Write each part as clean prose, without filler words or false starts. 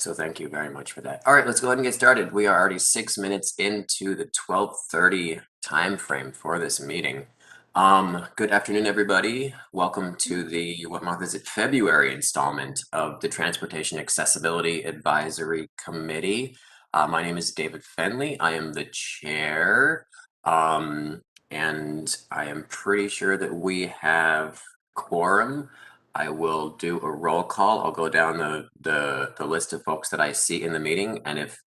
So thank you very much for that. All right, let's go ahead and get started. We are already 6 minutes into the 12:30 time frame for this meeting. Good afternoon, everybody. Welcome to the, what month is it? February installment of the Transportation Accessibility Advisory Committee. My name is David Fenley. I am the chair, and I am pretty sure that we have quorum. I will do a roll call. I'll go down the list of folks that I see in the meeting, and if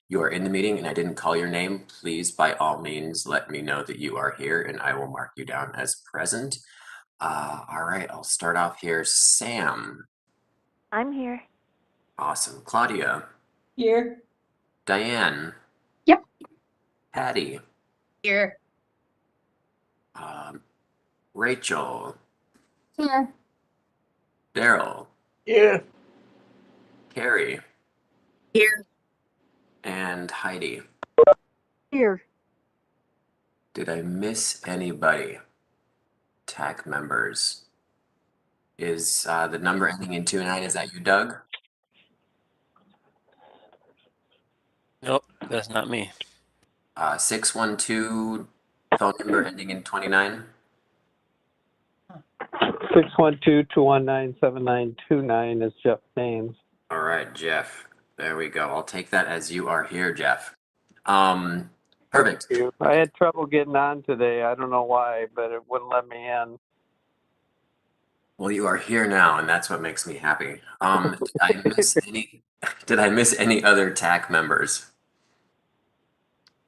you are in the meeting and I didn't call your name, please by all means let me know that you are here, and I will mark you down as present. All right, I'll start off here. Sam. I'm here. Awesome. Claudia. Here. Diane. Yep. Patty. Here. Rachel. Here. Daryl. Here. Carrie. Here. And Heidi. Here. Did I miss anybody? TAC members. Is the number ending in 29, is that you, Doug? Nope, that's not me. 612, phone number ending in 29. 612-219-7929 is Jeff Baines. All right, Jeff. There we go. I'll take that as you are here, Jeff. Perfect. I had trouble getting on today. I don't know why, but it wouldn't let me in. Well, you are here now, and that's what makes me happy. Did I miss any other TAC members?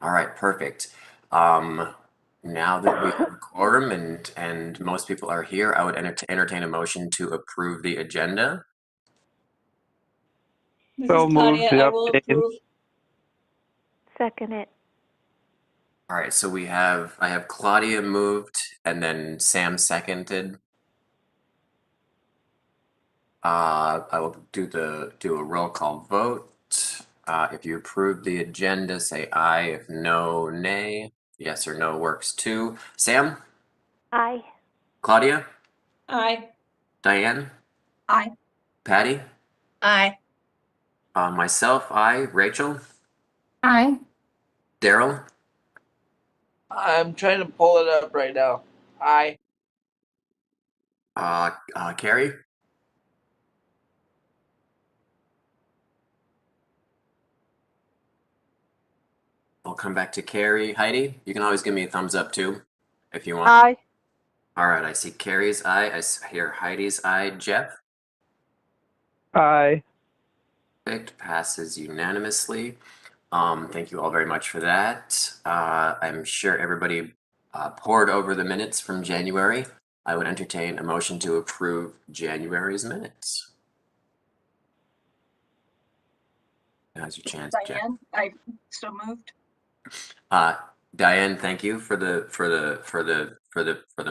All right, perfect. Now that we have a quorum and most people are here, I would entertain a motion to approve the agenda. So moved, Claudia, I will approve. Second it. All right, so I have Claudia moved and then Sam seconded. I will do a roll call vote. If you approve the agenda, say aye. If no, nay. Yes or no works too. Sam? Aye. Claudia? Aye. Diane? Aye. Patty? Aye. Myself, aye. Rachel? Aye. Daryl? I'm trying to pull it up right now. Aye. Carrie? I'll come back to Carrie. Heidi, you can always give me a thumbs up too, if you want. Aye. All right, I see Carrie's aye. I hear Heidi's aye. Jeff? Aye. Perfect. Passes unanimously. Thank you all very much for that. I'm sure everybody pored over the minutes from January. I would entertain a motion to approve January's minutes. Now's your chance, Diane, I so moved. Jeff. Diane, thank you for the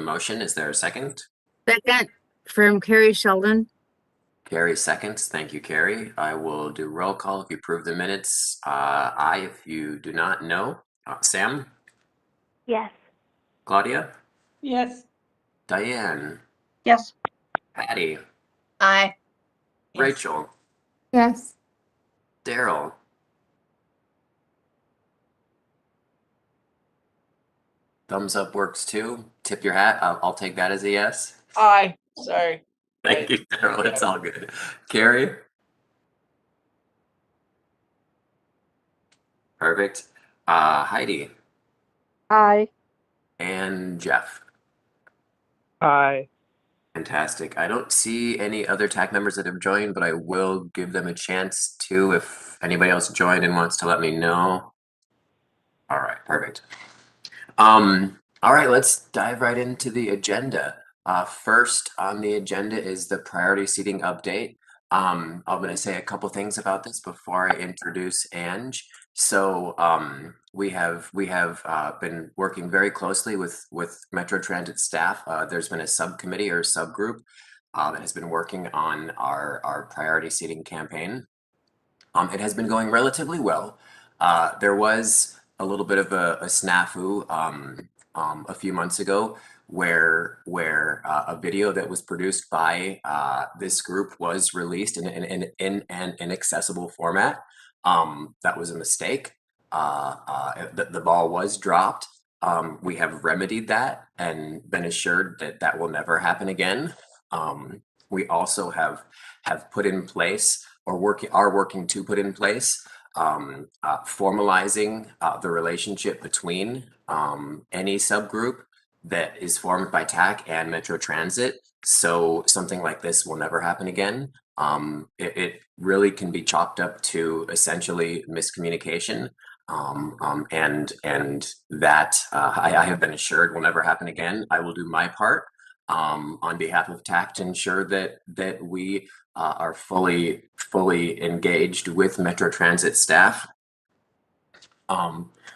motion. Is there a second? Second from Carrie Sheldon. Carrie seconds. Thank you, Carrie. I will do roll call if you approve the minutes. Aye if you do not know. Sam? Yes. Claudia? Yes. Diane? Yes. Patty? Aye. Rachel? Yes. Daryl? Thumbs up works too. Tip your hat. I'll take that as a yes. Aye. Sorry. Thank you, Daryl. It's all good. Carrie? Perfect. Heidi? Aye. And Jeff? Aye. Fantastic. I don't see any other TAC members that have joined, but I will give them a chance to if anybody else joined and wants to let me know. All right, perfect. All right, let's dive right into the agenda. First on the agenda is the priority seating update. I'm going to say a couple things about this before I introduce Ange. So we have been working very closely with Metro Transit staff. There's been a subcommittee or subgroup that has been working on our priority seating campaign. It has been going relatively well. There was a little bit of a snafu a few months ago where a video that was produced by this group was released in an inaccessible format. That was a mistake. The ball was dropped. We have remedied that and been assured that that will never happen again. We also have put in place or are working to put in place formalizing the relationship between any subgroup that is formed by TAC and Metro Transit. So something like this will never happen again. It really can be chalked up to essentially miscommunication. And that I have been assured will never happen again. I will do my part on behalf of TAC to ensure that we are fully engaged with Metro Transit staff.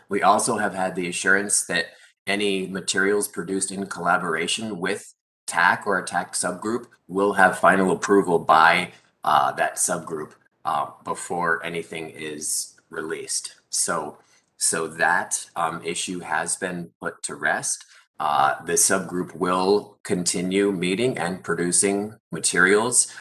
We also have had the assurance that any materials produced in collaboration with TAC or a TAC subgroup will have final approval by that subgroup before anything is released. So that issue has been put to rest. The subgroup will continue meeting and producing materials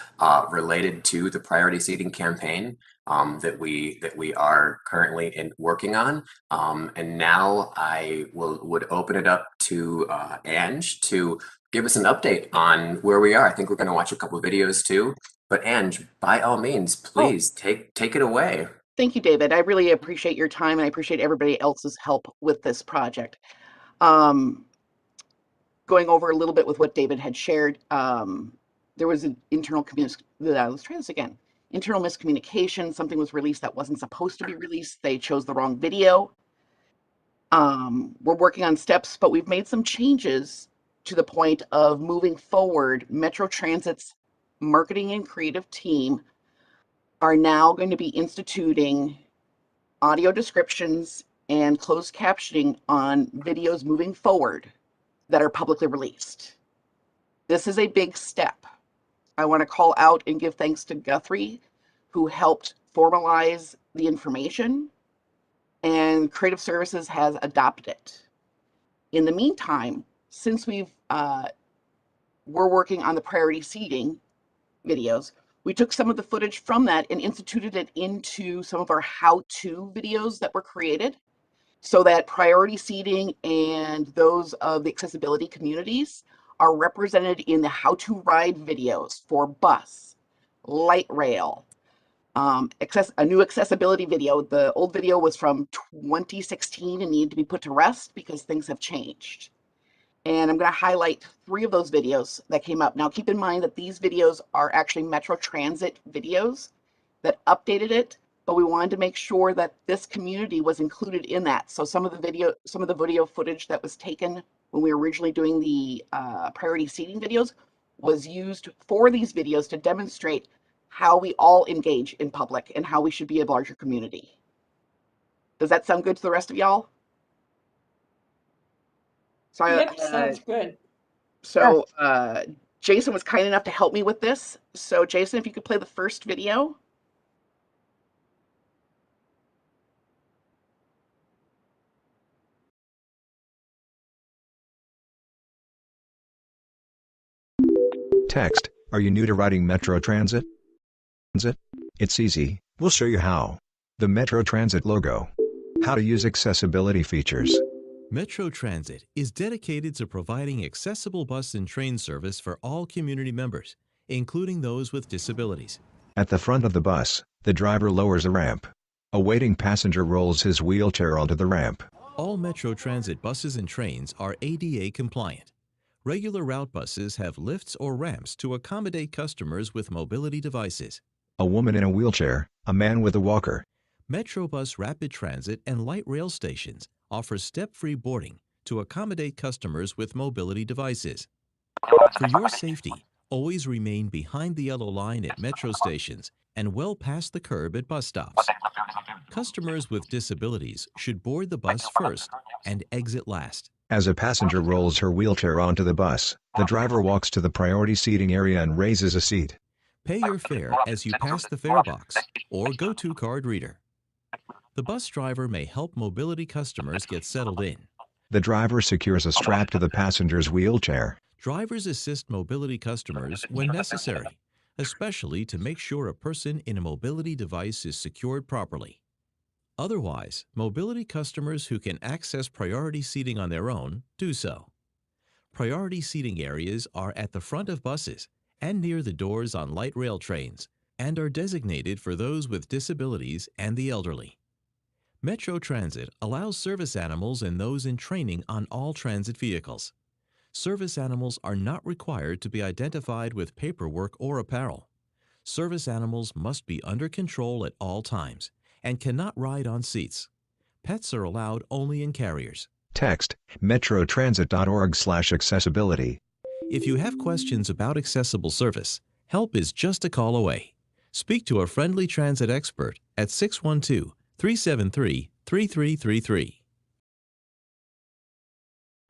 related to the priority seating campaign that we are currently working on. And now I would open it up to Ange to give us an update on where we are. I think we're going to watch a couple of videos too. But Ange, by all means, please take it away. Thank you, David. I really appreciate your time, and I appreciate everybody else's help with this project. Going over a little bit with what David had shared, there was an internal internal miscommunication. Something was released that wasn't supposed to be released. They chose the wrong video. We're working on steps, but we've made some changes to the point of moving forward. Metro Transit's marketing and creative team are now going to be instituting audio descriptions and closed captioning on videos moving forward that are publicly released. This is a big step. I want to call out and give thanks to Guthrie, who helped formalize the information, and Creative Services has adopted it. In the meantime, since we're working on the priority seating videos, we took some of the footage from that and instituted it into some of our how-to videos that were created, so that priority seating and those of the accessibility communities are represented in the how-to ride videos for bus, light rail, a new accessibility video. The old video was from 2016 and needed to be put to rest because things have changed. And I'm going to highlight 3 of those videos that came up. Now, keep in mind that these videos are actually Metro Transit videos that updated it, but we wanted to make sure that this community was included in that. So some of the video footage that was taken when we were originally doing the priority seating videos was used for these videos to demonstrate how we all engage in public and how we should be a larger community. Does that sound good to the rest of y'all? So Yep, sounds good. So Jason was kind enough to help me with this. So Jason, if you could play the first video. Text, are you new to riding Metro Transit? It's easy, we'll show you how. The Metro Transit logo. How to use accessibility features. Metro Transit is dedicated to providing accessible bus and train service for all community members, including those with disabilities. At the front of the bus, the driver lowers a ramp. A waiting passenger rolls his wheelchair onto the ramp. All Metro Transit buses and trains are ADA compliant. Regular route buses have lifts or ramps to accommodate customers with mobility devices. A woman in a wheelchair, a man with a walker. Metrobus Rapid Transit and light rail stations offer step-free boarding to accommodate customers with mobility devices. For your safety, always remain behind the yellow line at metro stations and well past the curb at bus stops. Customers with disabilities should board the bus first and exit last. As a passenger rolls her wheelchair onto the bus, the driver walks to the priority seating area and raises a seat. Pay your fare as you pass the fare box or go-to card reader. The bus driver may help mobility customers get settled in. The driver secures a strap to the passenger's wheelchair. Drivers assist mobility customers when necessary, especially to make sure a person in a mobility device is secured properly. Otherwise, mobility customers who can access priority seating on their own do so. Priority seating areas are at the front of buses and near the doors on light rail trains and are designated for those with disabilities and the elderly. Metro Transit allows service animals and those in training on all transit vehicles. Service animals are not required to be identified with paperwork or apparel. Service animals must be under control at all times and cannot ride on seats. Pets are allowed only in carriers. Text metrotransit.org/accessibility. If you have questions about accessible service, help is just a call away. Speak to a friendly transit expert at 612-373-3333.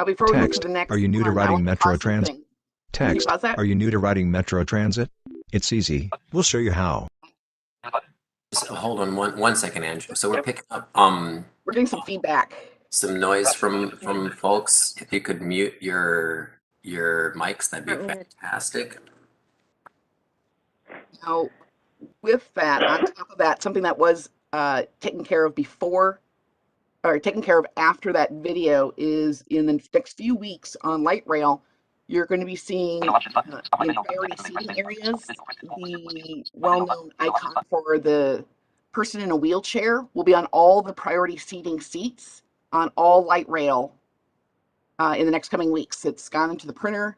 Before we move Text, to the next are you new to one, I riding want Metro pause Transit? something. Can you Text, pause that? are you new to riding Metro Transit? It's easy. We'll show you how. So hold on one second, Andrew. So we're picking up We're getting some feedback. some noise from folks. If you could mute your mics, that'd be fantastic. Now, with that, on top of that, something that was taken care of before, or taken care of after that video, is in the next few weeks on light rail, you're going to be seeing in priority seating areas, the well-known icon for the person in a wheelchair will be on all the priority seating seats on all light rail in the next coming weeks. It's gone into the printer.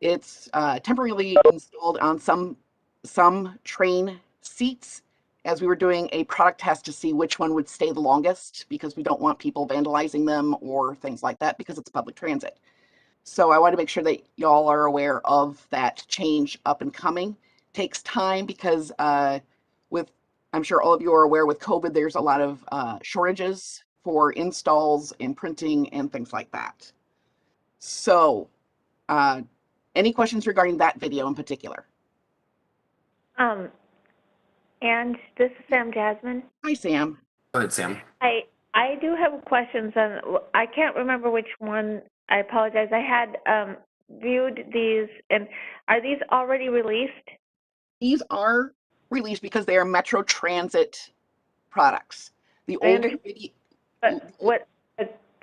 It's temporarily installed on some train seats, as we were doing a product test to see which one would stay the longest, because we don't want people vandalizing them or things like that, because it's public transit. So I want to make sure that y'all are aware of that change up and coming. Takes time because I'm sure all of you are aware, with COVID, there's a lot of shortages for installs and printing and things like that. So any questions regarding that video in particular? And this is Sam Jasmine. Hi, Sam. Go ahead, Sam. I do have questions on, I can't remember which one. I apologize. I had viewed these, and are these already released? These are released because they are Metro Transit products. The I old understand. video, But what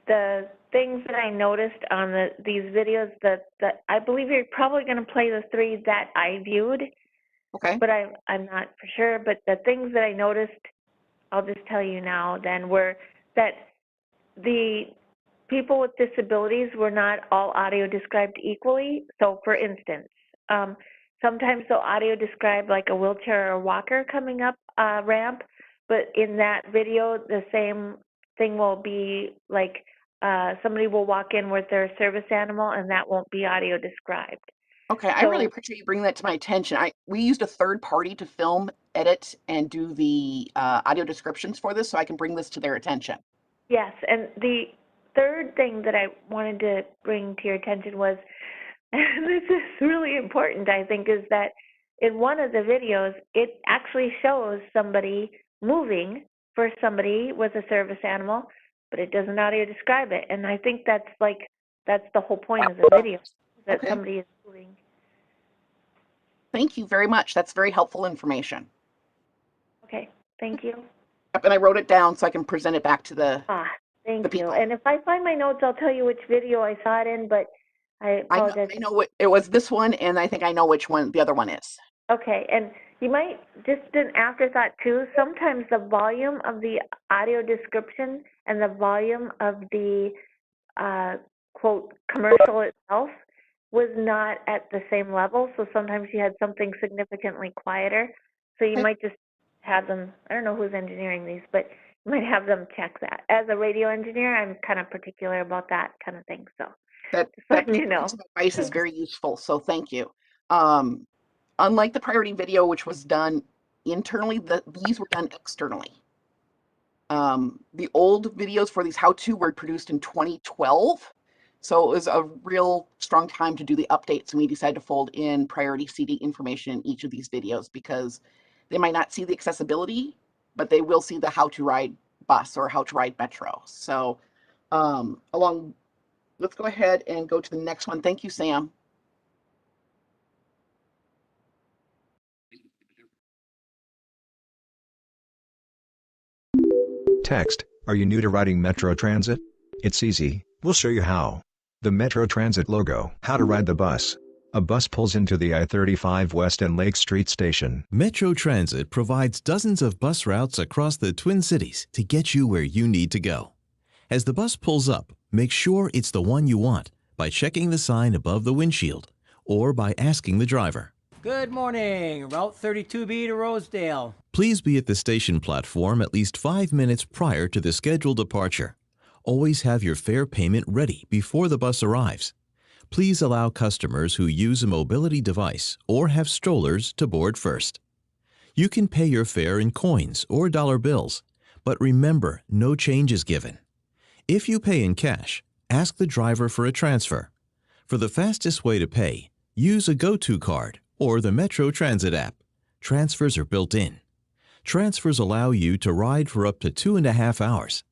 the things that I noticed on these videos, that I believe you're probably going to play the three that I viewed. okay, But I'm not for sure. But the things that I noticed, I'll just tell you now then, were that the people with disabilities were not all audio described equally. So for instance, sometimes they'll audio describe like a wheelchair or a walker coming up a ramp, but in that video, the same thing will be like somebody will walk in with their service animal, and that won't be audio described. okay. I really appreciate you bringing that to my attention. We used a third party to film, edit, and do the audio descriptions for this, so I can bring this to their attention. Yes, and the third thing that I wanted to bring to your attention was, and this is really important, I think, is that in one of the videos, it actually shows somebody moving for somebody with a service animal, but it doesn't audio describe it. And I think that's the whole point of the video, that Okay. somebody is moving. Thank you very much. That's very helpful information. Okay, thank you. Yep, and I wrote it down so I can present it back to the Thank the you. people. And if I find my notes, I'll tell you which video I saw it in, but I apologize. I know what it was, this one, and I think I know which one the other one is. Okay, and you might, just an afterthought too, sometimes the volume of the audio description and the volume of the, quote, commercial itself was not at the same level, so sometimes you had something significantly quieter. So you Okay. might just have them, I don't know who's engineering these, but you might have them check that. As a radio engineer, I'm kind of particular about that kind of thing, so That just letting you know. piece of advice is very useful, so thank you. Unlike the priority video, which was done internally, these were done externally. The old videos for these how-to were produced in 2012, so it was a real strong time to do the updates, and we decided to fold in priority seating information in each of these videos, because they might not see the accessibility, but they will see the how to ride bus or how to ride metro. So along let's go ahead and go to the next one. Thank you, Sam. Text, are you new to riding Metro Transit? It's easy, we'll show you how. The Metro Transit logo. How to ride the bus. A bus pulls into the I-35 West and Lake Street station. Metro Transit provides dozens of bus routes across the Twin Cities to get you where you need to go. As the bus pulls up, make sure it's the one you want by checking the sign above the windshield or by asking the driver. Good morning, Route 32B to Rosedale. Please be at the station platform at least 5 minutes prior to the scheduled departure. Always have your fare payment ready before the bus arrives. Please allow customers who use a mobility device or have strollers to board first. You can pay your fare in coins or dollar bills, but remember, no change is given. If you pay in cash, ask the driver for a transfer. For the fastest way to pay, use a GoTo card or the Metro Transit app. Transfers are built in. Transfers allow you to ride for up to 2.5 hours.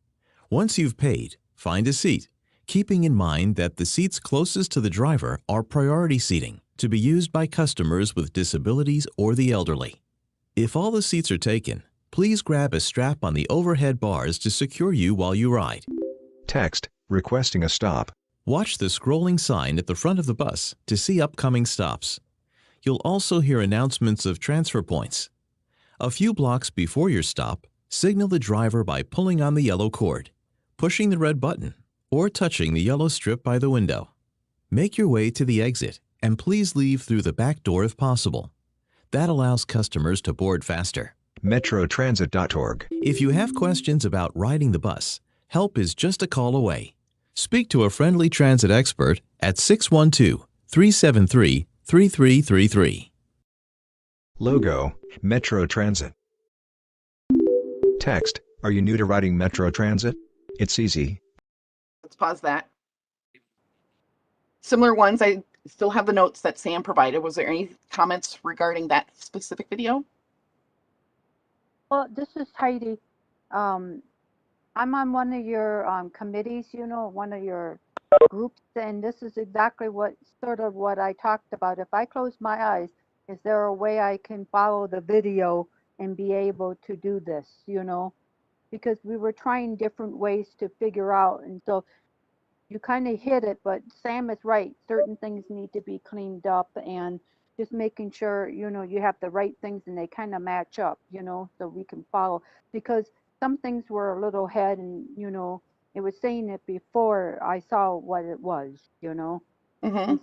Once you've paid, find a seat, keeping in mind that the seats closest to the driver are priority seating to be used by customers with disabilities or the elderly. If all the seats are taken, please grab a strap on the overhead bars to secure you while you ride. Text, requesting a stop. Watch the scrolling sign at the front of the bus to see upcoming stops. You'll also hear announcements of transfer points. A few blocks before your stop, signal the driver by pulling on the yellow cord, pushing the red button, or touching the yellow strip by the window. Make your way to the exit and please leave through the back door if possible. That allows customers to board faster. metrotransit.org. If you have questions about riding the bus, help is just a call away. Speak to a friendly transit expert at 612-373-3333. Logo, Metro Transit. Text, are you new to riding Metro Transit? It's easy. Let's pause that. Similar ones, I still have the notes that Sam provided. Was there any comments regarding that specific video? Well, this is Heidi. I'm on one of your committees, one of your groups, and this is exactly what I talked about. If I close my eyes, is there a way I can follow the video and be able to do this, Because we were trying different ways to figure out, and so you kind of hit it, but Sam is right. Certain things need to be cleaned up, and just making sure, you have the right things and they kind of match up, so we can follow. Because some things were a little ahead, and, it was saying it before I saw what it was, and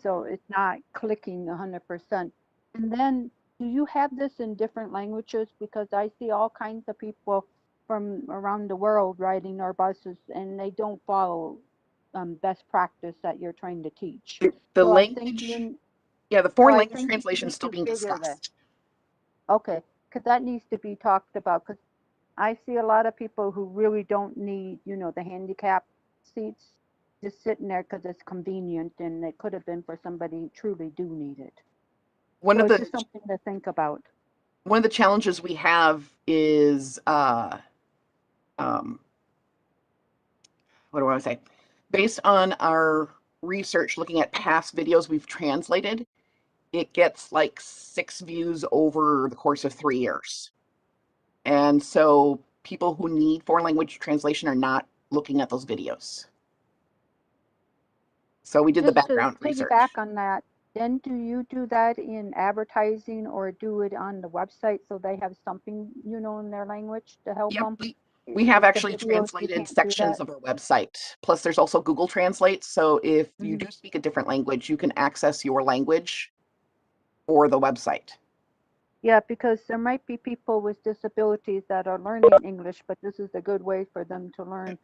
so it's not clicking 100%. And then, do you have this in different languages? Because I see all kinds of people from around the world riding our buses, and they don't follow best practice that you're trying to teach. The So language, the foreign language translation is still being discussed. Okay, because that needs to be talked about, because I see a lot of people who really don't need, the handicap seats just sitting there because it's convenient, and it could have been for somebody who truly do need it. It's just something to think about. One of the challenges we have is, what do I want to say? Based on our research, looking at past videos we've translated, it gets like 6 views over the course of 3 years. And so people who need foreign language translation are not looking at those videos. So we did the background research. Back on that, then do you do that in advertising or do it on the website so they have something, in their language to help them? We have actually translated sections of our website. Plus, there's also Google Translate. So if you do speak a different language, you can access your language or the website. Yeah, because there might be people with disabilities that are learning English, but this is a good way for them to learn,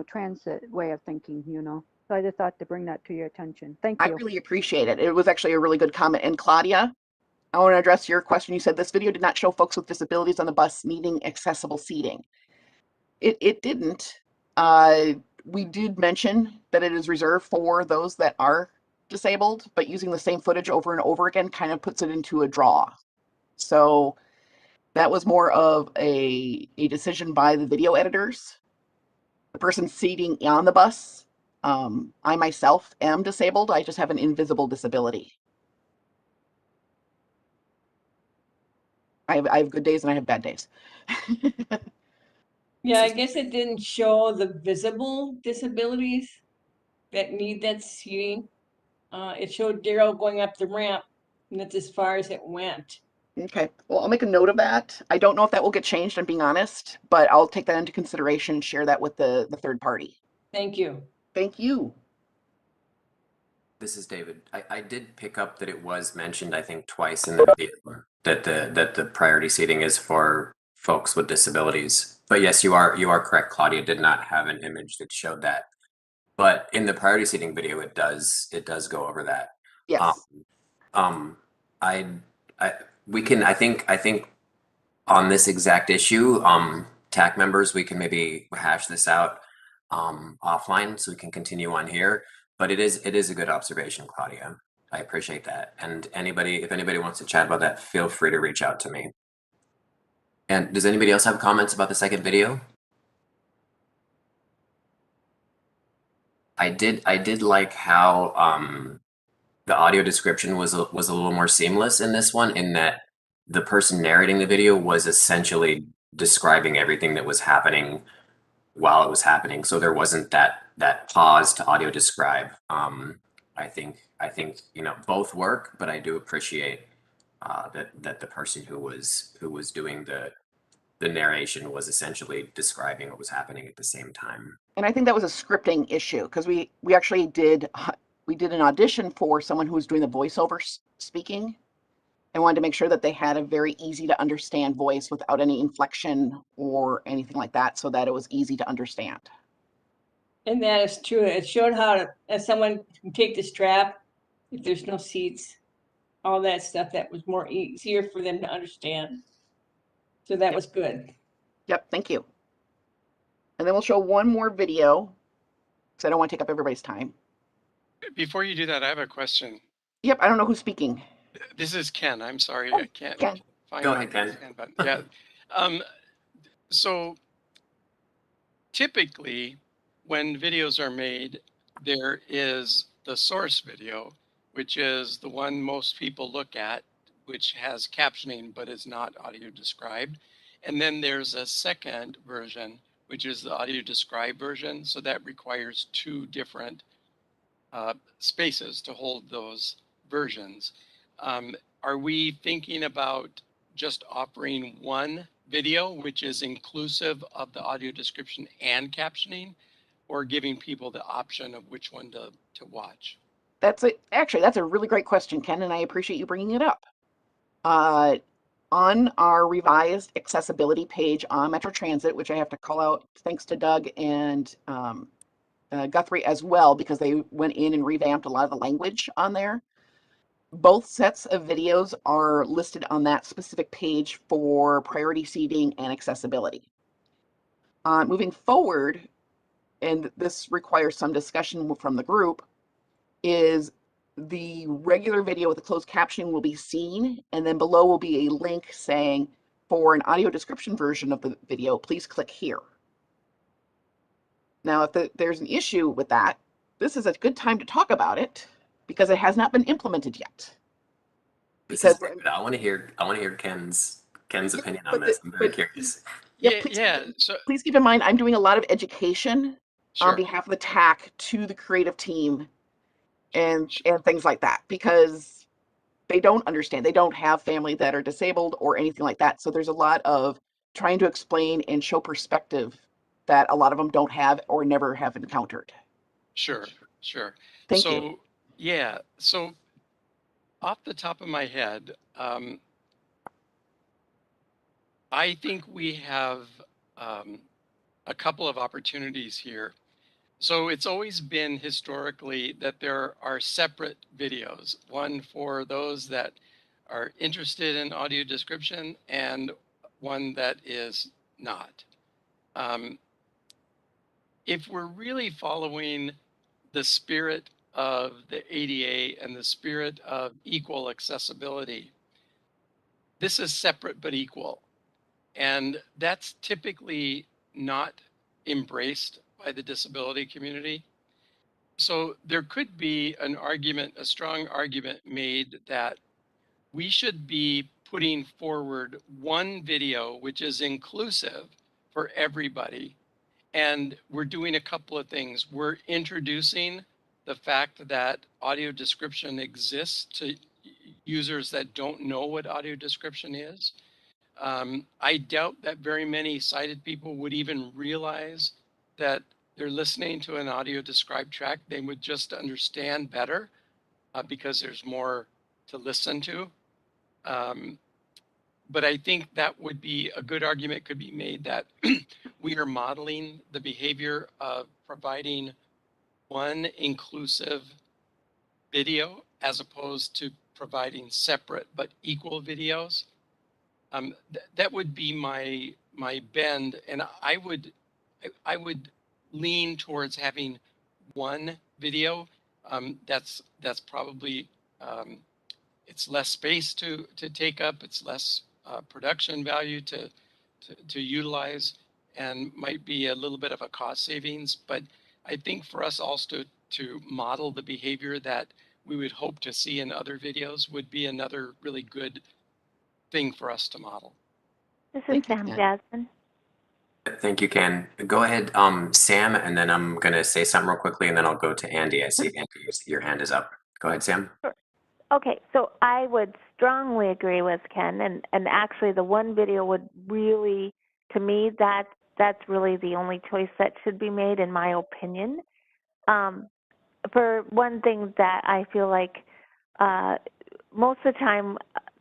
transit way of thinking, So I just thought to bring that to your attention. Thank you. I really appreciate it. It was actually a really good comment. And Claudia, I want to address your question. You said this video did not show folks with disabilities on the bus needing accessible seating. It didn't. We did mention that it is reserved for those that are disabled, but using the same footage over and over again kind of puts it into a draw. So that was more of a decision by the video editors. The person seating on the bus I myself am disabled. I just have an invisible disability. I have good days and I have bad days. Yeah, I guess it didn't show the visible disabilities that need that seating. It showed Daryl going up the ramp, and that's as far as it went. Okay, well, I'll make a note of that. I don't know if that will get changed, I'm being honest, but I'll take that into consideration and share that with the third party. Thank you. Thank you. This is David. I did pick up that it was mentioned, I think, twice in the video that the priority seating is for folks with disabilities. But yes, you are correct. Claudia did not have an image that showed that. But in the priority seating video, it does go over that. Yes. I we can I think on this exact issue, TAC members, we can maybe hash this out offline so we can continue on here. But it is a good observation, Claudia. I appreciate that. And if anybody wants to chat about that, feel free to reach out to me. And does anybody else have comments about the second video? I did like how the audio description was a little more seamless in this one, in that the person narrating the video was essentially describing everything that was happening while it was happening. So there wasn't that pause to audio describe. I think both work, but I do appreciate that the person who was doing the narration was essentially describing what was happening at the same time. And I think that was a scripting issue because we actually did an audition for someone who was doing the voiceover speaking, and wanted to make sure that they had a very easy to understand voice without any inflection or anything like that, so that it was easy to understand. And that is true. It showed how as someone can take the strap if there's no seats, all that stuff that was more easier for them to understand. So that was good. Yep, thank you. And then we'll show one more video because I don't want to take up everybody's time. Before you do that, I have a question. Yep, I don't know who's speaking. This is Ken. I'm sorry, Oh, I can't Ken. find Go my ahead, Ken. Ken button. Yeah. So typically, when videos are made, there is the source video, which is the one most people look at, which has captioning but is not audio described. And then there's a second version, which is the audio described version. So that requires two different spaces to hold those versions. Are we thinking about just offering one video, which is inclusive of the audio description and captioning, or giving people the option of which one to watch? Actually, that's a really great question, Ken, and I appreciate you bringing it up. On our revised accessibility page on Metro Transit, which I have to call out thanks to Doug and Guthrie as well, because they went in and revamped a lot of the language on there. Both sets of videos are listed on that specific page for priority seating and accessibility. Moving forward, and this requires some discussion from the group, is the regular video with the closed captioning will be seen, and then below will be a link saying, for an audio description version of the video, please click here. Now, if there's an issue with that, this is a good time to talk about it because it has not been implemented yet. Because I want to hear Ken's opinion on this. I'm very curious. Please keep in mind, I'm doing a lot of education Sure. on behalf of the TAC to the creative team and things like that, because they don't understand. They don't have family that are disabled or anything like that. So there's a lot of trying to explain and show perspective that a lot of them don't have or never have encountered. Sure. Thank you. Yeah, so off the top of my head, I think we have a couple of opportunities here. So it's always been historically that there are separate videos, one for those that are interested in audio description and one that is not. If we're really following the spirit of the ADA and the spirit of equal accessibility, this is separate but equal. And that's typically not embraced by the disability community. So there could be an argument, a strong argument made that we should be putting forward one video which is inclusive for everybody. And we're doing a couple of things. We're introducing the fact that audio description exists to users that don't know what audio description is. I doubt that very many sighted people would even realize that they're listening to an audio described track. They would just understand better because there's more to listen to. But I think that would be a good argument could be made that we are modeling the behavior of providing one inclusive video as opposed to providing separate but equal videos. That would be my bend, and I would lean towards having one video. That's probably it's less space to take up. It's less production value to utilize, and might be a little bit of a cost savings. But I think for us also to model the behavior that we would hope to see in other videos would be another really good thing for us to model. This is Sam Jasmine. Thank you, Ken. Go ahead, Sam, and then I'm going to say something real quickly, and then I'll go to Andy. I see, Andy, your hand is up. Go ahead, Sam. Sure. Okay, so I would strongly agree with Ken, and actually the one video would really, to me, that's really the only choice that should be made, in my opinion. For one thing that I feel like most of the time,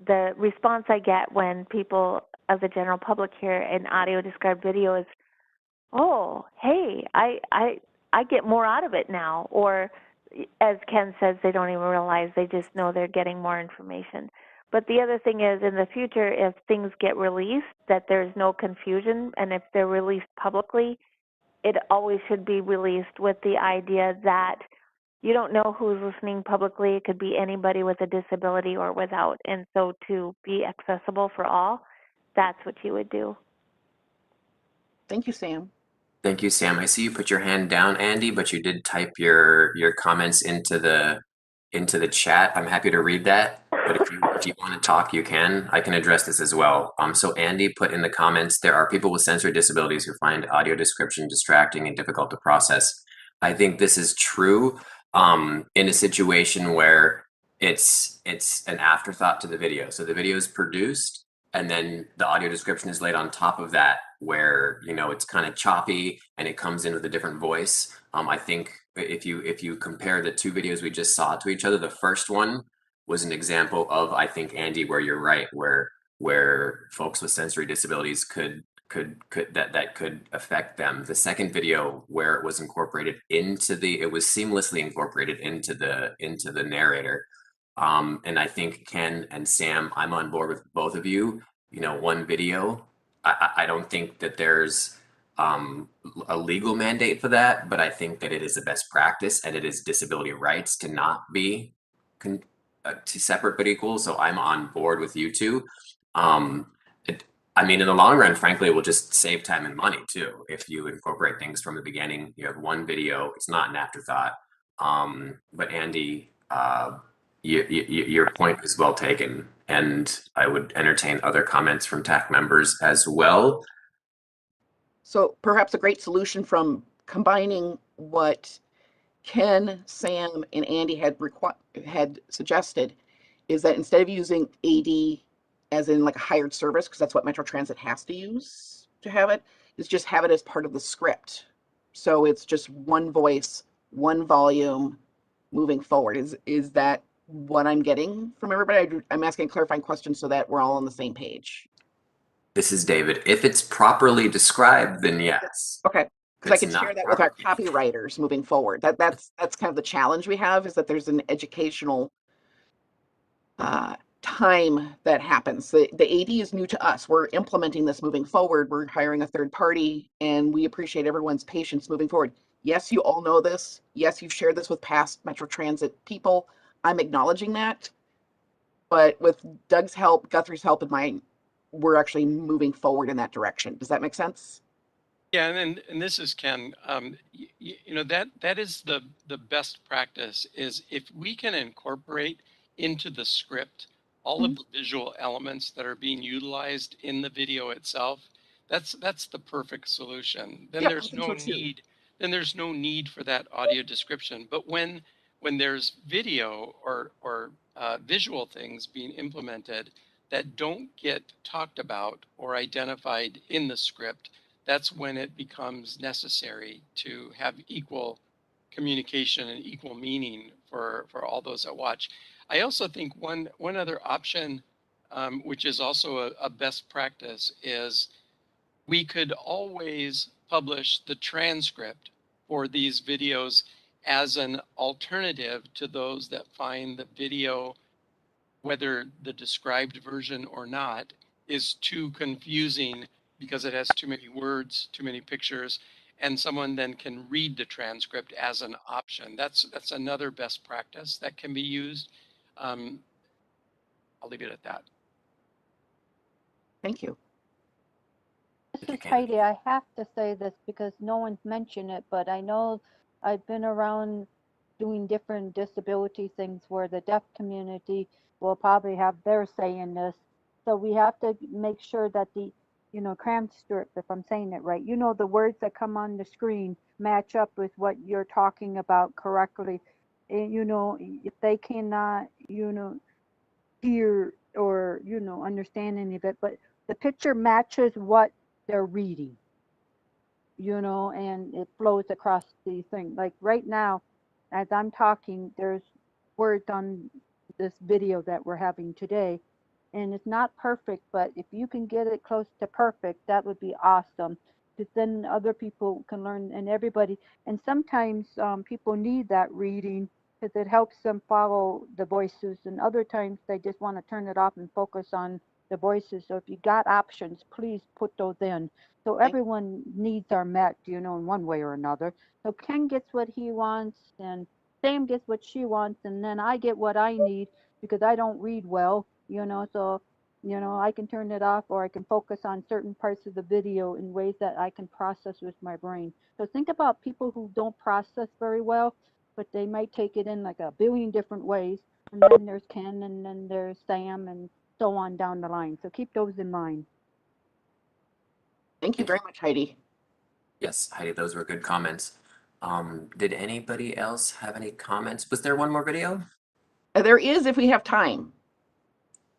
the response I get when people of the general public hear an audio described video is, oh, hey, I get more out of it now. Or as Ken says, they don't even realize, they just know they're getting more information. But the other thing is, in the future, if things get released, that there's no confusion, and if they're released publicly, it always should be released with the idea that you don't know who's listening publicly. It could be anybody with a disability or without. And so to be accessible for all, that's what you would do. Thank you, Sam. Thank you, Sam. I see you put your hand down, Andy, but you did type your comments into the chat. I'm happy to read that. But if you want to talk, you can. I can address this as well. So Andy put in the comments, there are people with sensory disabilities who find audio description distracting and difficult to process. I think this is true in a situation where it's an afterthought to the video. So the video is produced, and then the audio description is laid on top of that, where, you know, it's kind of choppy and it comes in with a different voice. I think if you compare the two videos we just saw to each other, the first one was an example of, I think, Andy, where you're right, where folks with sensory disabilities could affect them. The second video, where it was incorporated into it was seamlessly incorporated into the narrator. And I think Ken and Sam, I'm on board with both of you. You know, one video, I don't think that there's a legal mandate for that, but I think that it is a best practice, and it is disability rights to not be to separate but equal. So I'm on board with you two. I mean, in the long run, frankly, it will just save time and money too. If you incorporate things from the beginning, you have one video, it's not an afterthought. But Andy, your point is well taken, and I would entertain other comments from TAC members as well. So perhaps a great solution from combining what Ken, Sam, and Andy had suggested is that instead of using AD as in like a hired service, because that's what Metro Transit has to use to have it, is just have it as part of the script. So it's just one voice, one volume moving forward. Is that what I'm getting from everybody? I'm asking a clarifying question so that we're all on the same page. This is David. If it's properly described, then yes. Okay. Because I can share that with our copywriters moving forward. That's kind of the challenge we have, is that there's an educational time that happens. The AD is new to us. We're implementing this moving forward. We're hiring a third party, and we appreciate everyone's patience moving forward. Yes, you all know this. Yes, you've shared this with past Metro Transit people. I'm acknowledging that. But with Doug's help, Guthrie's help, and mine, we're actually moving forward in that direction. Does that make sense? Yeah, and this is Ken. You know, that is the best practice is if we can incorporate into the script all of the visual elements that are being utilized in the video itself. That's the perfect solution. Then Yep, I there's think no so too. need. Then there's no need for that audio description. But when there's video or visual things being implemented that don't get talked about or identified in the script, that's when it becomes necessary to have equal communication and equal meaning for all those that watch. I also think one other option, which is also a best practice, is we could always publish the transcript for these videos as an alternative to those that find the video, whether the described version or not, is too confusing because it has too many words, too many pictures, and someone then can read the transcript as an option. That's another best practice that can be used. I'll leave it at that. Thank you. This is Heidi. I have to say this because no one's mentioned it, but I know I've been around doing different disability things where the deaf community will probably have their say in this. So we have to make sure that the, you know, transcript, if I'm saying it right, you know, the words that come on the screen match up with what you're talking about correctly. And, you know, if they cannot, you know, hear or, you know, understand any of it, but the picture matches what they're reading, you know, and it flows across the thing. Like right now, as I'm talking, there's words on this video that we're having today, and it's not perfect, but if you can get it close to perfect, that would be awesome, because then other people can learn, and everybody, and sometimes people need that reading because it helps them follow the voices, and other times they just want to turn it off and focus on the voices. So if you got options, please put those in. So everyone needs are met, you know, in one way or another. So Ken gets what he wants, and Sam gets what she wants, and then I get what I need because I don't read well, you know. So, you know, I can turn it off, or I can focus on certain parts of the video in ways that I can process with my brain. So think about people who don't process very well, but they might take it in like a billion different ways. And then there's Ken, and then there's Sam, and so on down the line. So keep those in mind. Thank you very much, Heidi. Yes, Heidi, those were good comments. Did anybody else have any comments? Was there one more video? There is if we have time.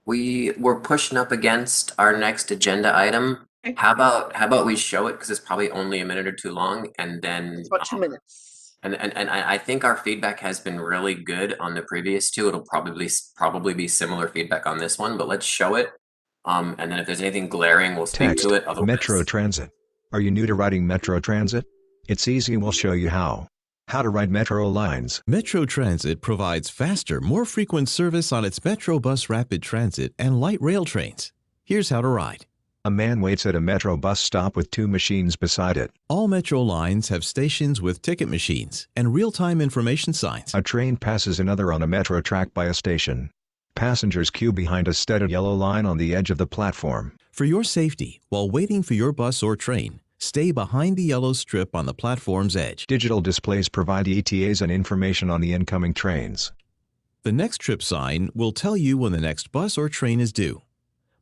We were pushing up against our next agenda item. How about we show it, because it's probably only a minute or two long, and then It's about 2 minutes. And I think our feedback has been really good on the previous two. It'll probably be similar feedback on this one, but let's show it. And then if there's anything glaring, we'll speak Text, to it. Otherwise, Metro Transit. Are you new to riding Metro Transit? It's easy, we'll show you how. How to ride Metro lines. Metro Transit provides faster, more frequent service on its Metro Bus Rapid Transit and light rail trains. Here's how to ride. A man waits at a Metro bus stop with 2 machines beside it. All Metro lines have stations with ticket machines and real-time information signs. A train passes another on a Metro track by a station. Passengers queue behind a studded yellow line on the edge of the platform. For your safety, while waiting for your bus or train, stay behind the yellow strip on the platform's edge. Digital displays provide ETAs and information on the incoming trains. The next trip sign will tell you when the next bus or train is due.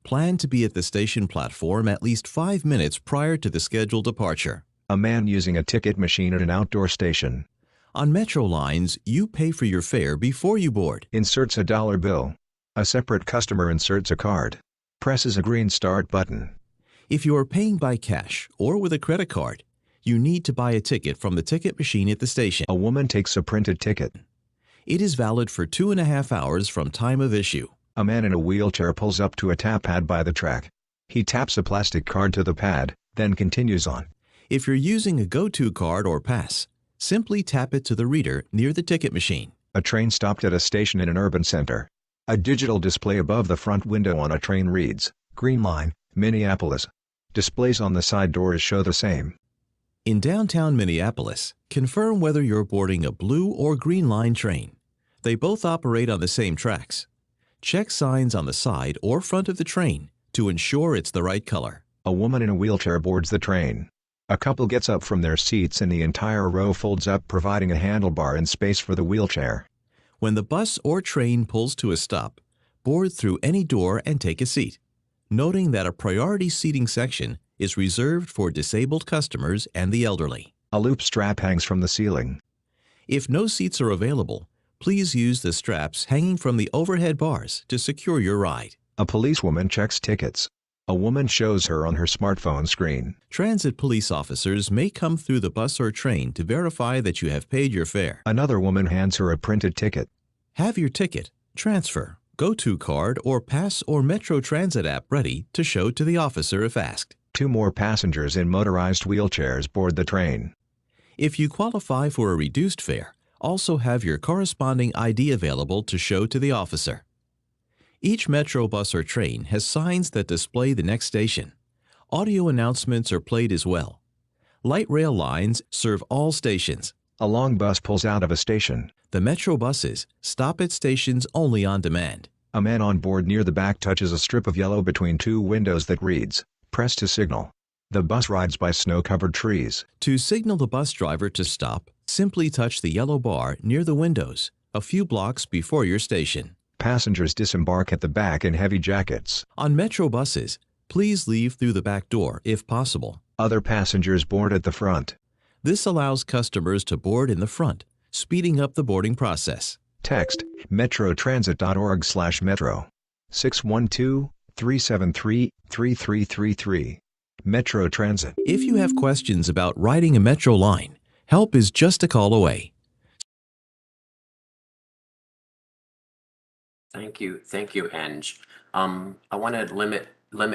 Plan to be at the station platform at least 5 minutes prior to the scheduled departure. A man using a ticket machine at an outdoor station. On Metro lines, you pay for your fare before you board. Inserts a dollar bill. A separate customer inserts a card. Presses a green start button. If you are paying by cash or with a credit card, you need to buy a ticket from the ticket machine at the station. A woman takes a printed ticket. It is valid for 2.5 hours from time of issue. A man in a wheelchair pulls up to a tap pad by the track. He taps a plastic card to the pad, then continues on. If you're using a go-to card or pass, simply tap it to the reader near the ticket machine. A train stopped at a station in an urban center. A digital display above the front window on a train reads, Green Line, Minneapolis. Displays on the side doors show the same. In downtown Minneapolis, confirm whether you're boarding a blue or green line train. They both operate on the same tracks. Check signs on the side or front of the train to ensure it's the right color. A woman in a wheelchair boards the train. A couple gets up from their seats and the entire row folds up, providing a handlebar and space for the wheelchair. When the bus or train pulls to a stop, board through any door and take a seat, noting that a priority seating section is reserved for disabled customers and the elderly. A loop strap hangs from the ceiling. If no seats are available, please use the straps hanging from the overhead bars to secure your ride. A policewoman checks tickets. A woman shows her on her smartphone screen. Transit police officers may come through the bus or train to verify that you have paid your fare. Another woman hands her a printed ticket. Have your ticket, transfer, GoTo card, or Pass or Metro Transit app ready to show to the officer if asked. 2 more passengers in motorized wheelchairs board the train. If you qualify for a reduced fare, also have your corresponding ID available to show to the officer. Each Metro bus or train has signs that display the next station. Audio announcements are played as well. Light rail lines serve all stations. A long bus pulls out of a station. The Metro buses stop at stations only on demand. A man on board near the back touches a strip of yellow between 2 windows that reads, "Press to signal." The bus rides by snow-covered trees. To signal the bus driver to stop, simply touch the yellow bar near the windows, a few blocks before your station. Passengers disembark at the back in heavy jackets. On Metro buses, please leave through the back door if possible. Other passengers board at the front. This allows customers to board in the front, speeding up the boarding process. Text metrotransit.org/metro 612-373-3333. Metro Transit. If you have questions about riding a Metro line, help is just a call away. Thank you, Eng. I want to limit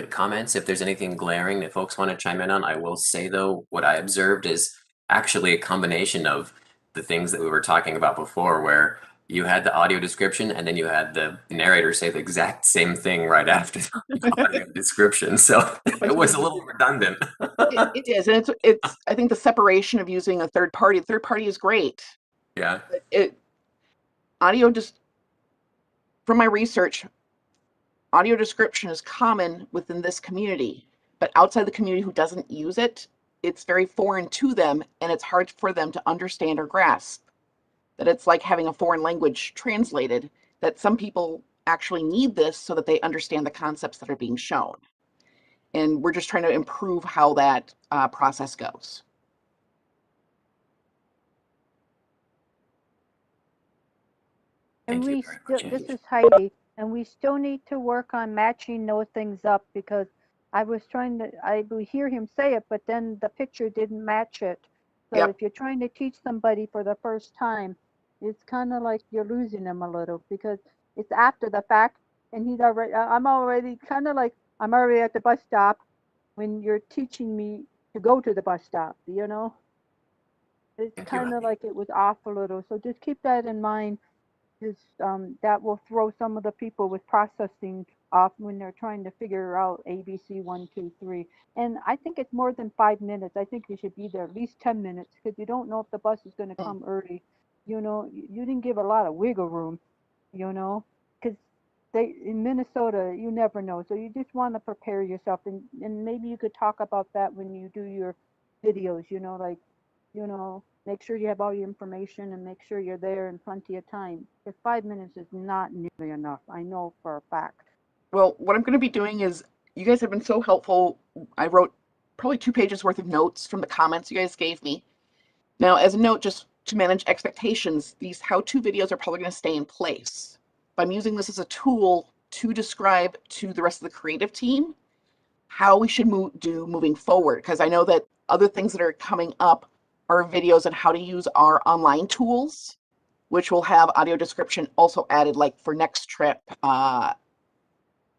comments. If there's anything glaring that folks want to chime in on, I will say though, what I observed is actually a combination of the things that we were talking about before, where you had the audio description and then you had the narrator say the exact same thing right after the audio description. So it was a little redundant. It is, and it's. I think the separation of using a third party. Third party is great. Yeah. Audio just. From my research, audio description is common within this community, but outside the community who doesn't use it, it's very foreign to them, and it's hard for them to understand or grasp. That it's like having a foreign language translated, that some people actually need this so that they understand the concepts that are being shown. And we're just trying to improve how that process goes. And we still, this is Heidi, and we still need to work on matching those things up, because I would hear him say it, but then the picture didn't match it. So if you're trying to teach somebody for the first time, it's kind of like you're losing them a little, because it's after the fact, and I'm already at the bus stop when you're teaching me to go to the bus stop, you know? It's kind of like it was off a little. So just keep that in mind. That will throw some of the people with processing off when they're trying to figure out ABC 1, 2, 3. And I think it's more than 5 minutes. I think you should be there at least 10 minutes, because you don't know if the bus is going to come early. You know, you didn't give a lot of wiggle room, you know, because in Minnesota, you never know. So you just want to prepare yourself, and maybe you could talk about that when you do your videos, you know, like, you know, make sure you have all your information and make sure you're there in plenty of time. Because 5 minutes is not nearly enough. I know for a fact. Well, what I'm going to be doing is, you guys have been so helpful. I wrote probably 2 pages worth of notes from the comments you guys gave me. Now, as a note, just to manage expectations, these how-to videos are probably going to stay in place. But I'm using this as a tool to describe to the rest of the creative team how we should do moving forward. Because I know that other things that are coming up are videos on how to use our online tools, which will have audio description also added, like for Next Trip,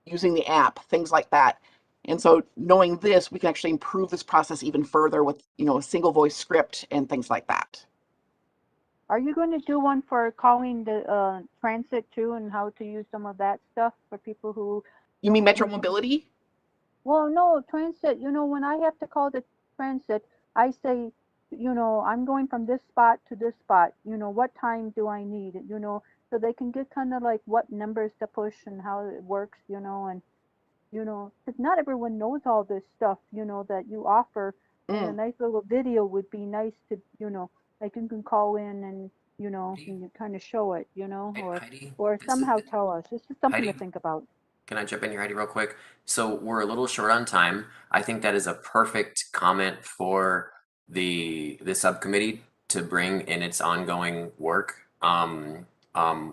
using the app, things like that. And so knowing this, we can actually improve this process even further with, you know, a single voice script and things like that. Are you going to do one for calling the transit too, and how to use some of that stuff for people who... You mean Metro Mobility? Well, no, transit, you know, when I have to call the transit, I say, you know, I'm going from this spot to this spot, you know, what time do I need, you know, so they can get kind of like what numbers to push and how it works, you know, and, you know, because not everyone knows all this stuff, you know, that you offer And a nice little video would be nice to, like you can call in and, and kind of show it, Heidi, or somehow tell us. This is something to Heidi, think about. can I jump in here, Heidi, real quick? So we're a little short on time. I think that is a perfect comment for the subcommittee to bring in its ongoing work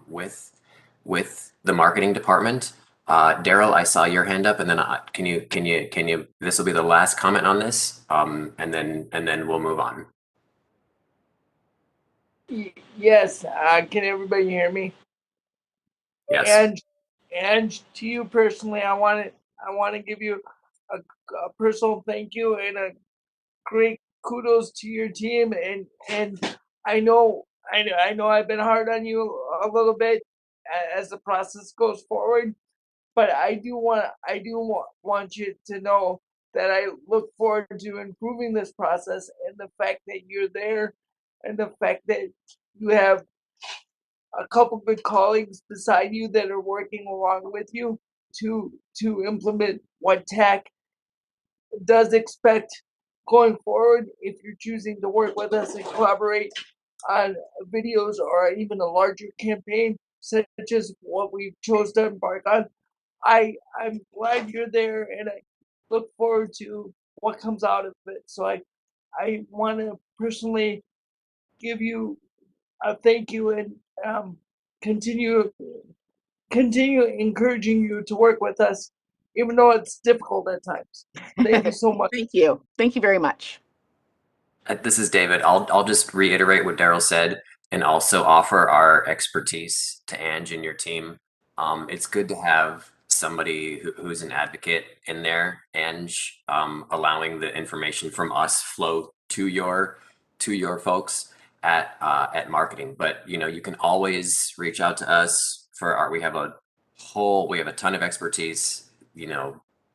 with the marketing department. Daryl, I saw your hand up, and then can you? This will be the last comment on this, and then we'll move on. Yes. Can everybody hear me? Yes. And to you personally, I want to give you a personal thank you and a great kudos to your team. And I know I've been hard on you a little bit as the process goes forward, but I do want you to know that I look forward to improving this process, and the fact that you're there, and the fact that you have a couple good colleagues beside you that are working along with you to implement what TAC does expect going forward. If you're choosing to work with us and collaborate on videos or even a larger campaign such as what we chose to embark on, I'm glad you're there, and I look forward to what comes out of it. So I want to personally give you a thank you, and continue encouraging you to work with us, even though it's difficult at times. Thank you so much. Thank you. Thank you very much. This is David. I'll just reiterate what Daryl said and also offer our expertise to Ange and your team. It's good to have somebody who's an advocate in there, Ange, allowing the information from us flow to your folks at marketing. But you can always reach out to us for we have a ton of expertise, a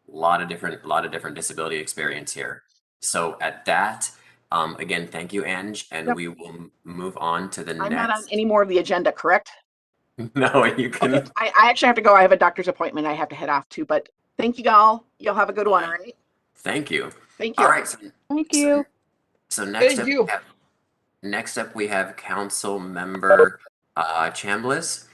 lot of different disability experience here. So at that, again, thank you, Ange, and Yep. we will move on to the I'm next. not on any more of the agenda, correct? No, you can. Okay. I actually have to go. I have a doctor's appointment I have to head off to, but thank you all. You'll have a good one, all right? Thank you. Thank you. All right. Thank you. So next Thank up, you. next up we have Council Member Chambliss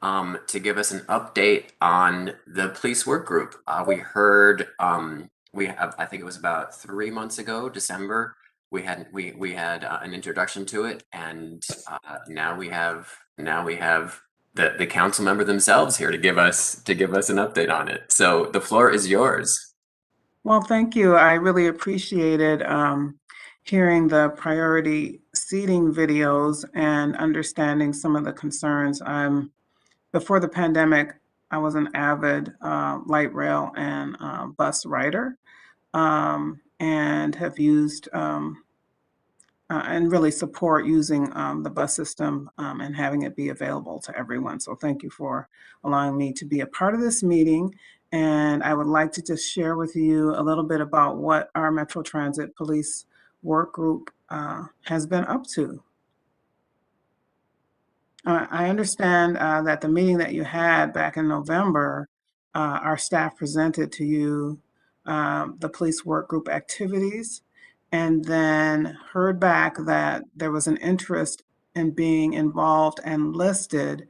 to give us an update on the police work group. We heard I think it was about 3 months ago, December. We had an introduction to it, and now we have the council member themselves here to give us an update on it. So the floor is yours. Well, thank you. I really appreciated hearing the priority seating videos and understanding some of the concerns. Before the pandemic, I was an avid light rail and bus rider, and have used and really support using the bus system and having it be available to everyone. So thank you for allowing me to be a part of this meeting. And I would like to just share with you a little bit about what our Metro Transit Police Work Group has been up to. I understand that the meeting that you had back in November, our staff presented to you the police work group activities, and then heard back that there was an interest in being involved and listed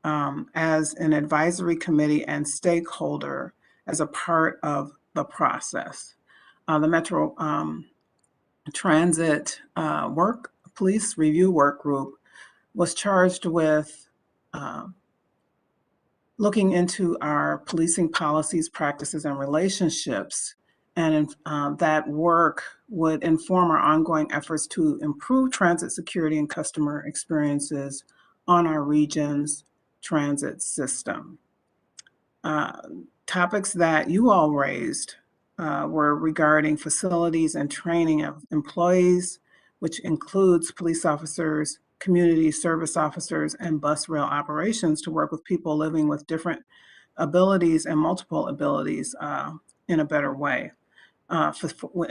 as an advisory committee and stakeholder as a part of the process. The Metro Transit Police Review Work Group was charged with looking into our policing policies, practices, and relationships. And that work would inform our ongoing efforts to improve transit security and customer experiences on our region's transit system. Topics that you all raised were regarding facilities and training of employees, which includes police officers, community service officers, and bus rail operations to work with people living with different abilities and multiple abilities in a better way.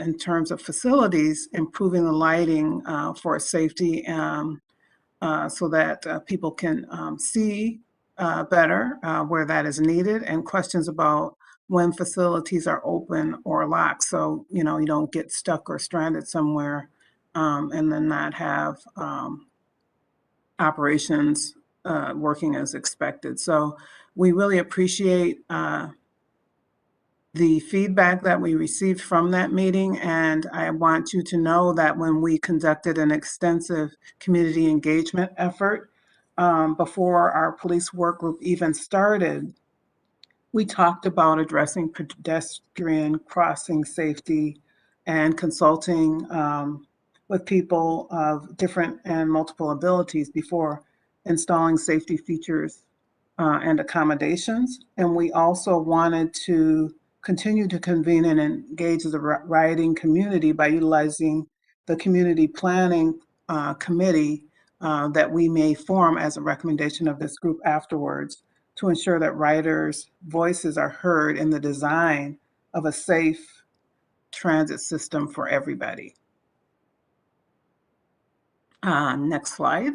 In terms of facilities, improving the lighting for safety so that people can see better where that is needed, and questions about when facilities are open or locked. So, you know, you don't get stuck or stranded somewhere and then not have operations working as expected. So we really appreciate the feedback that we received from that meeting. And I want you to know that when we conducted an extensive community engagement effort before our police work group even started, we talked about addressing pedestrian crossing safety and consulting with people of different and multiple abilities before installing safety features and accommodations. And we also wanted to continue to convene and engage the riding community by utilizing the community planning committee that we may form as a recommendation of this group afterwards to ensure that riders' voices are heard in the design of a safe transit system for everybody. Next slide.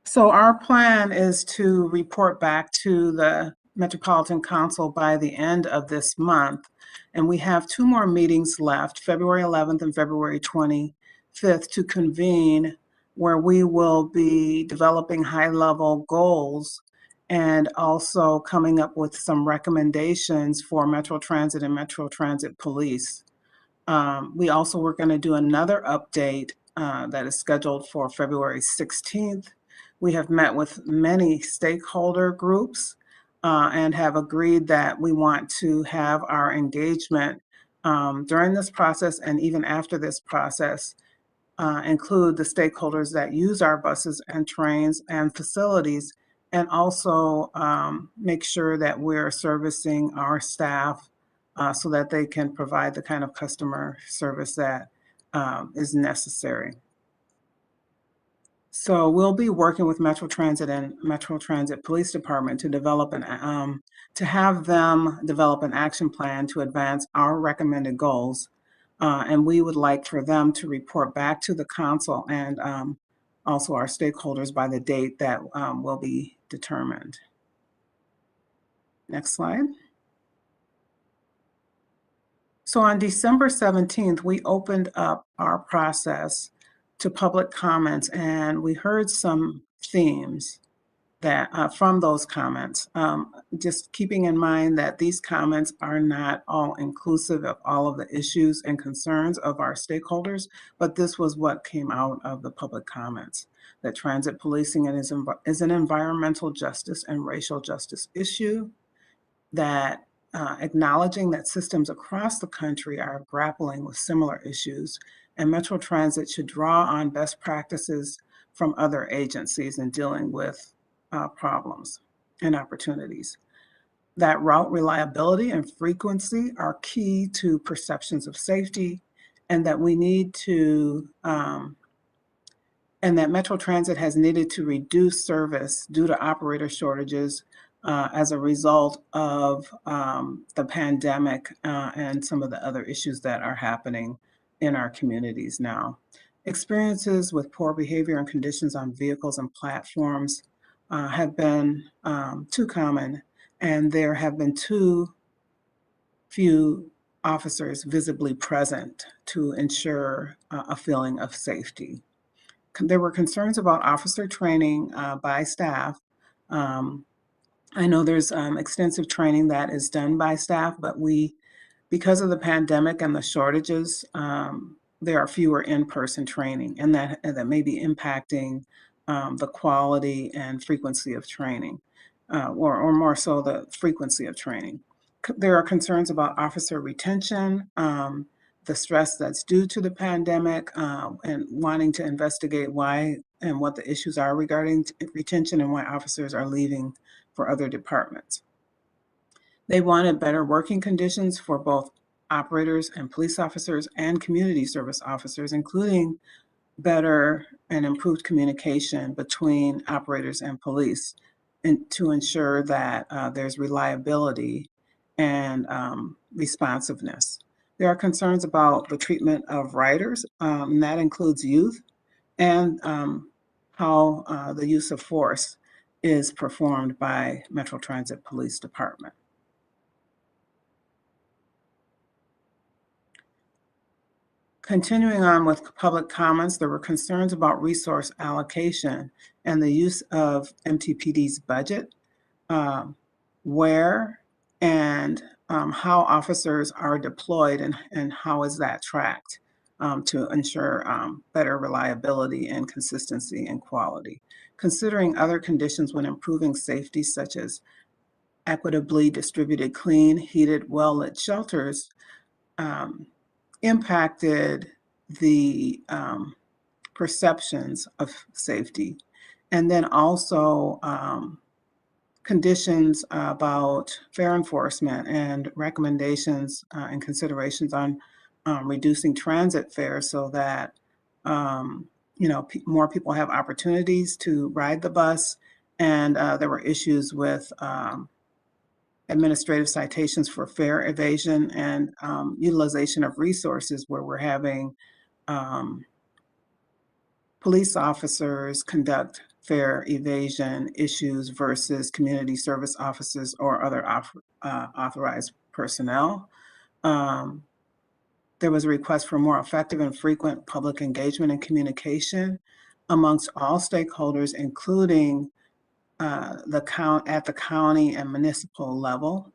So our plan is to report back to the Metropolitan Council by the end of this month. And we have 2 more meetings left, February 11th and February 25th, to convene, where we will be developing high-level goals and also coming up with some recommendations for Metro Transit and Metro Transit Police. We also were going to do another update that is scheduled for February 16th. We have met with many stakeholder groups and have agreed that we want to have our engagement during this process and even after this process include the stakeholders that use our buses and trains and facilities, and also make sure that we're servicing our staff so that they can provide the kind of customer service that is necessary. So we'll be working with Metro Transit and Metro Transit Police Department to develop to have them develop an action plan to advance our recommended goals. And we would like for them to report back to the council and also our stakeholders by the date that will be determined. Next slide. So on December 17th, we opened up our process to public comments, and we heard some themes that from those comments. Just keeping in mind that these comments are not all inclusive of all of the issues and concerns of our stakeholders, but this was what came out of the public comments, that transit policing is an environmental justice and racial justice issue, that acknowledging that systems across the country are grappling with similar issues, and Metro Transit should draw on best practices from other agencies in dealing with problems and opportunities. That route reliability and frequency are key to perceptions of safety, and that we need to, and that Metro Transit has needed to reduce service due to operator shortages as a result of the pandemic and some of the other issues that are happening in our communities now. Experiences with poor behavior and conditions on vehicles and platforms have been too common, and there have been too few officers visibly present to ensure a feeling of safety. There were concerns about officer training by staff. I know there's extensive training that is done by staff, but because of the pandemic and the shortages, there are fewer in-person training, and that may be impacting the quality and frequency of training, or more so the frequency of training. There are concerns about officer retention, the stress that's due to the pandemic, and wanting to investigate why and what the issues are regarding retention and why officers are leaving for other departments. They wanted better working conditions for both operators and police officers and community service officers, including better and improved communication between operators and police, and to ensure that there's reliability and responsiveness. There are concerns about the treatment of riders, and that includes youth, and how the use of force is performed by Metro Transit Police Department. Continuing on with public comments, there were concerns about resource allocation and the use of MTPD's budget, where and how officers are deployed and how is that tracked to ensure better reliability and consistency and quality. Considering other conditions when improving safety, such as equitably distributed, clean, heated, well-lit shelters, impacted the perceptions of safety. And then also conditions about fare enforcement and recommendations and considerations on reducing transit fares so that more people have opportunities to ride the bus. And there were issues with administrative citations for fare evasion and utilization of resources where we're having police officers conduct fare evasion issues versus community service officers or other authorized personnel. There was a request for more effective and frequent public engagement and communication amongst all stakeholders, including at the county and municipal level,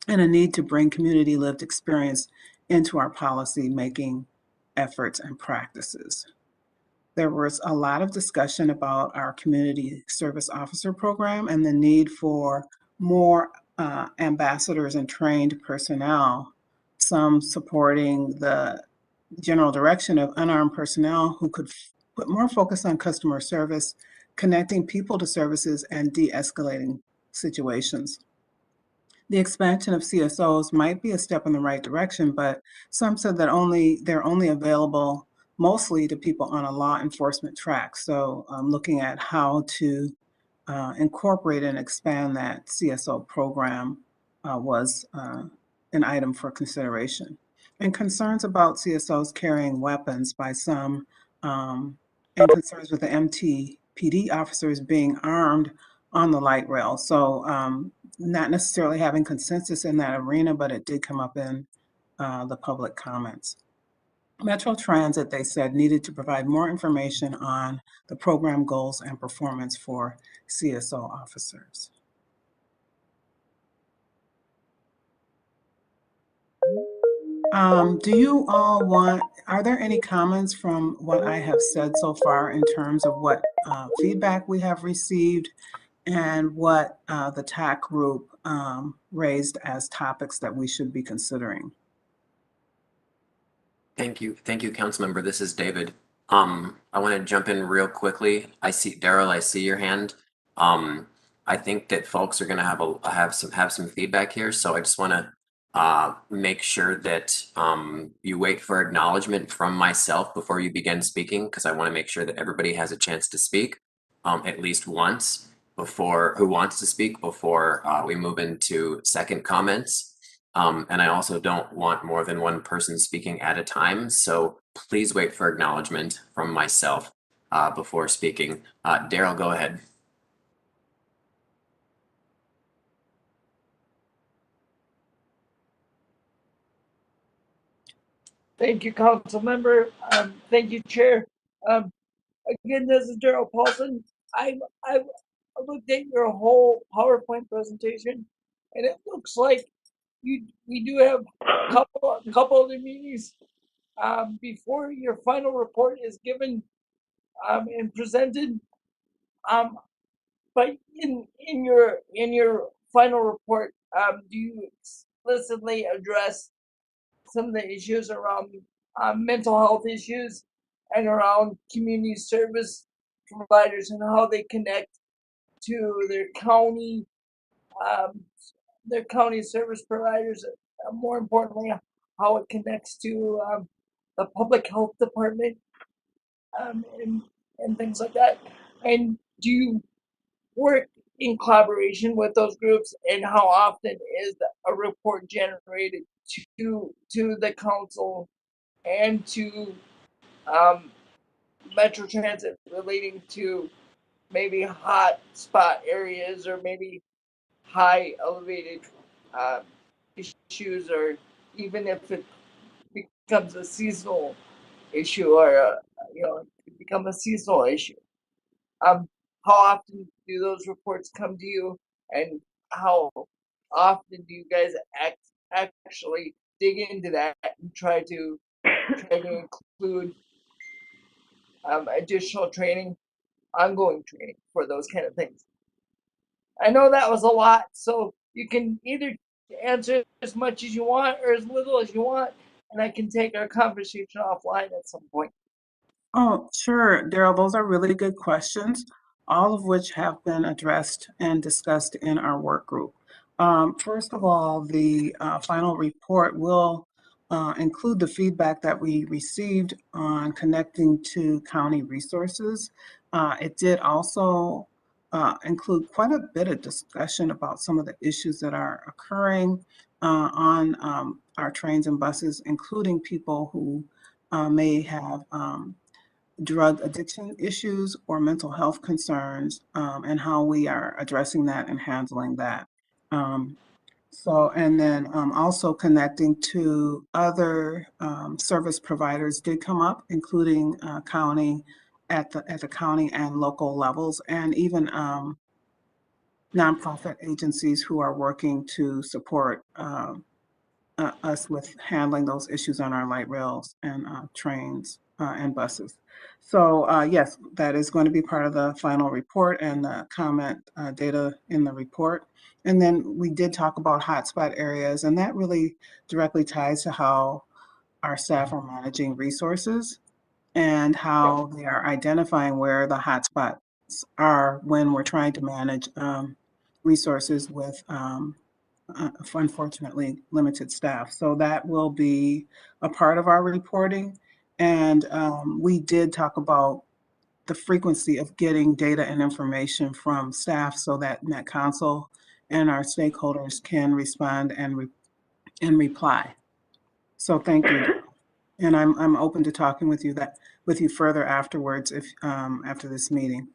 and a need to bring community lived experience into our policy making efforts and practices. There was a lot of discussion about our community service officer program and the need for more ambassadors and trained personnel, some supporting the general direction of unarmed personnel who could put more focus on customer service, connecting people to services, and de-escalating situations. The expansion of CSOs might be a step in the right direction, but some said that they're only available mostly to people on a law enforcement track. So looking at how to incorporate and expand that CSO program was an item for consideration. And concerns about CSOs carrying weapons by some, and concerns with the MTPD officers being armed on the light rail. So not necessarily having consensus in that arena, but it did come up in the public comments. Metro Transit, they said, needed to provide more information on the program goals and performance for CSO officers. Do you all are there any comments from what I have said so far in terms of what feedback we have received and what the TAC group raised as topics that we should be considering? Thank you, Councilmember. This is David. I want to jump in real quickly. I see Daryl. I see your hand. I think that folks are going to have some feedback here, so I just want to make sure that you wait for acknowledgement from myself before you begin speaking, because I want to make sure that everybody has a chance to speak at least once who wants to speak before we move into second comments. And I also don't want more than one person speaking at a time. So please wait for acknowledgement from myself before speaking. Daryl, go ahead. Thank you, Council Member. Thank you, Chair. Again, this is Daryl Paulson. I've looked at your whole PowerPoint presentation, and it looks like we do have a couple of the meetings before your final report is given and presented. But in your final report, do you explicitly address some of the issues around mental health issues and around community service providers and how they connect to their county service providers? More importantly, how it connects to the public health department and things like that. And do you work in collaboration with those groups, and how often is a report generated to the council and to Metro Transit relating to maybe hot spot areas or maybe high elevated issues, or even if it becomes a seasonal issue or it become a seasonal issue. How often do those reports come to you, and how often do you guys actually dig into that and try to include additional training, ongoing training for those kind of things? I know that was a lot, so you can either answer as much as you want or as little as you want, and I can take our conversation offline at some point. Oh, sure, Daryl, those are really good questions, all of which have been addressed and discussed in our work group. First of all, the final report will include the feedback that we received on connecting to county resources. It did also include quite a bit of discussion about some of the issues that are occurring on our trains and buses, including people who may have drug addiction issues or mental health concerns, and how we are addressing that and handling that. And then also connecting to other service providers did come up, including county at the county and local levels, and even nonprofit agencies who are working to support us with handling those issues on our light rails and trains and buses. So yes, that is going to be part of the final report and the comment data in the report. And then we did talk about hotspot areas, and that really directly ties to how our staff are managing resources and how they are identifying where the hotspots are when we're trying to manage resources with unfortunately limited staff. So that will be a part of our reporting. And we did talk about the frequency of getting data and information from staff so that Net Council and our stakeholders can respond and reply. So thank you. And I'm open to talking with you further afterwards if after this meeting.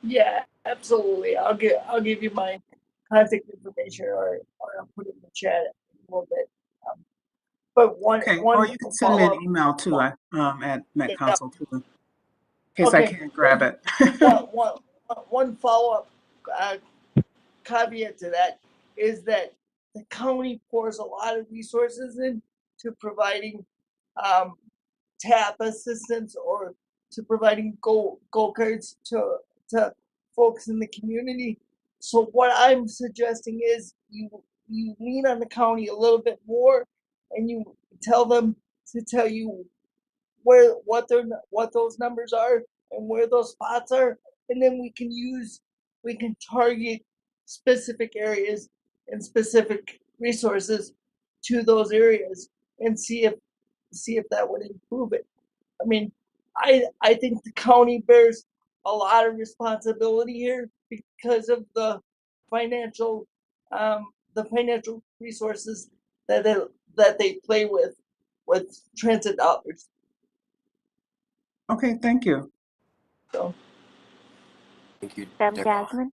Yeah, absolutely. I'll give you my contact information, or I'll put it in the chat a little bit. But one or you can send me an email too at Met Council too, in case I can't grab it. one follow-up caveat to that is that the county pours a lot of resources into providing TAP assistance or to providing go cards to folks in the community. So what I'm suggesting is you lean on the county a little bit more, and you tell them to tell you what those numbers are and where those spots are, and then we can target specific areas and specific resources to those areas and see if that would improve it. I mean, I think the county bears a lot of responsibility here because of the financial resources that they play with transit dollars. Okay, thank you. So, Thank you, Sam Daryl. Jasmine?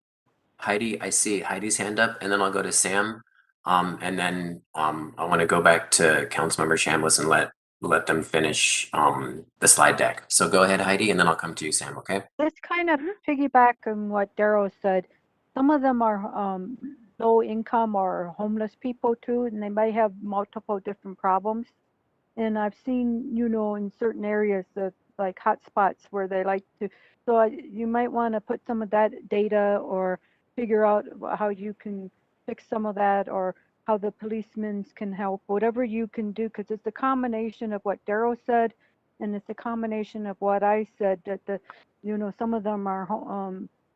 Heidi, I see Heidi's hand up, and then I'll go to Sam. And then I want to go back to Councilmember Chambliss and let them finish the slide deck. So go ahead, Heidi, and then I'll come to you, Sam, okay? Let's kind of piggyback on what Daryl said. Some of them are low income or homeless people too, and they might have multiple different problems. And I've seen, in certain areas that like hotspots where they like to, so you might want to put some of that data or figure out how you can fix some of that, or how the policemen can help, whatever you can do, because it's a combination of what Daryl said, and it's a combination of what I said, that some of them are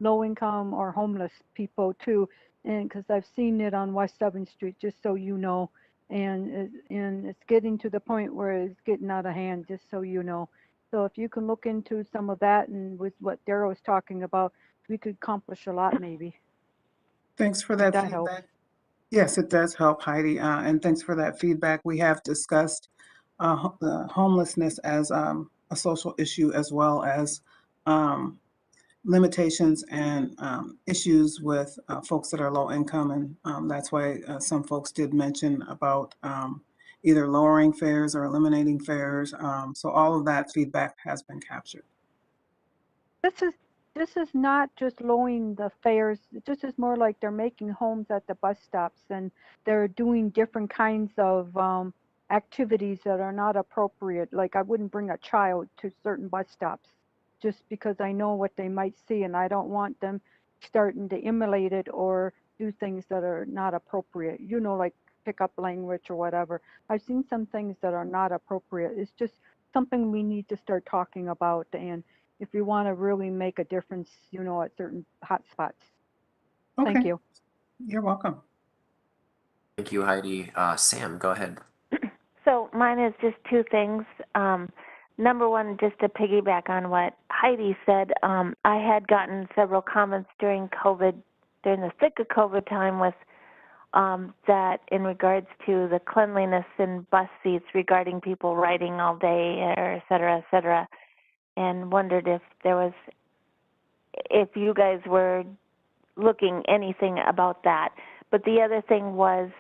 low income or homeless people too, and because I've seen it on West 7th Street, just so you know. And it's getting to the point where it's getting out of hand, just so you know. So if you can look into some of that, and with what Daryl was talking about, we could accomplish a lot maybe. Thanks for that feedback. Help. Yes, it does help, Heidi, and thanks for that feedback. We have discussed homelessness as a social issue, as well as limitations and issues with folks that are low income. And that's why some folks did mention about either lowering fares or eliminating fares. So all of that feedback has been captured. This is not just lowering the fares. This is more like they're making homes at the bus stops, and they're doing different kinds of activities that are not appropriate. Like I wouldn't bring a child to certain bus stops just because I know what they might see, and I don't want them starting to emulate it or do things that are not appropriate. You know, like pick up language or whatever. I've seen some things that are not appropriate. It's just something we need to start talking about, and if you want to really make a difference, you know, at certain hot spots. Okay. Thank you. You're welcome. Thank you, Heidi. Sam, go ahead. So mine is just two things. Number one, just to piggyback on what Heidi said, I had gotten several comments during the thick of COVID time with that in regards to the cleanliness in bus seats regarding people riding all day, or et cetera, and wondered if you guys were looking anything about that. But the other thing was,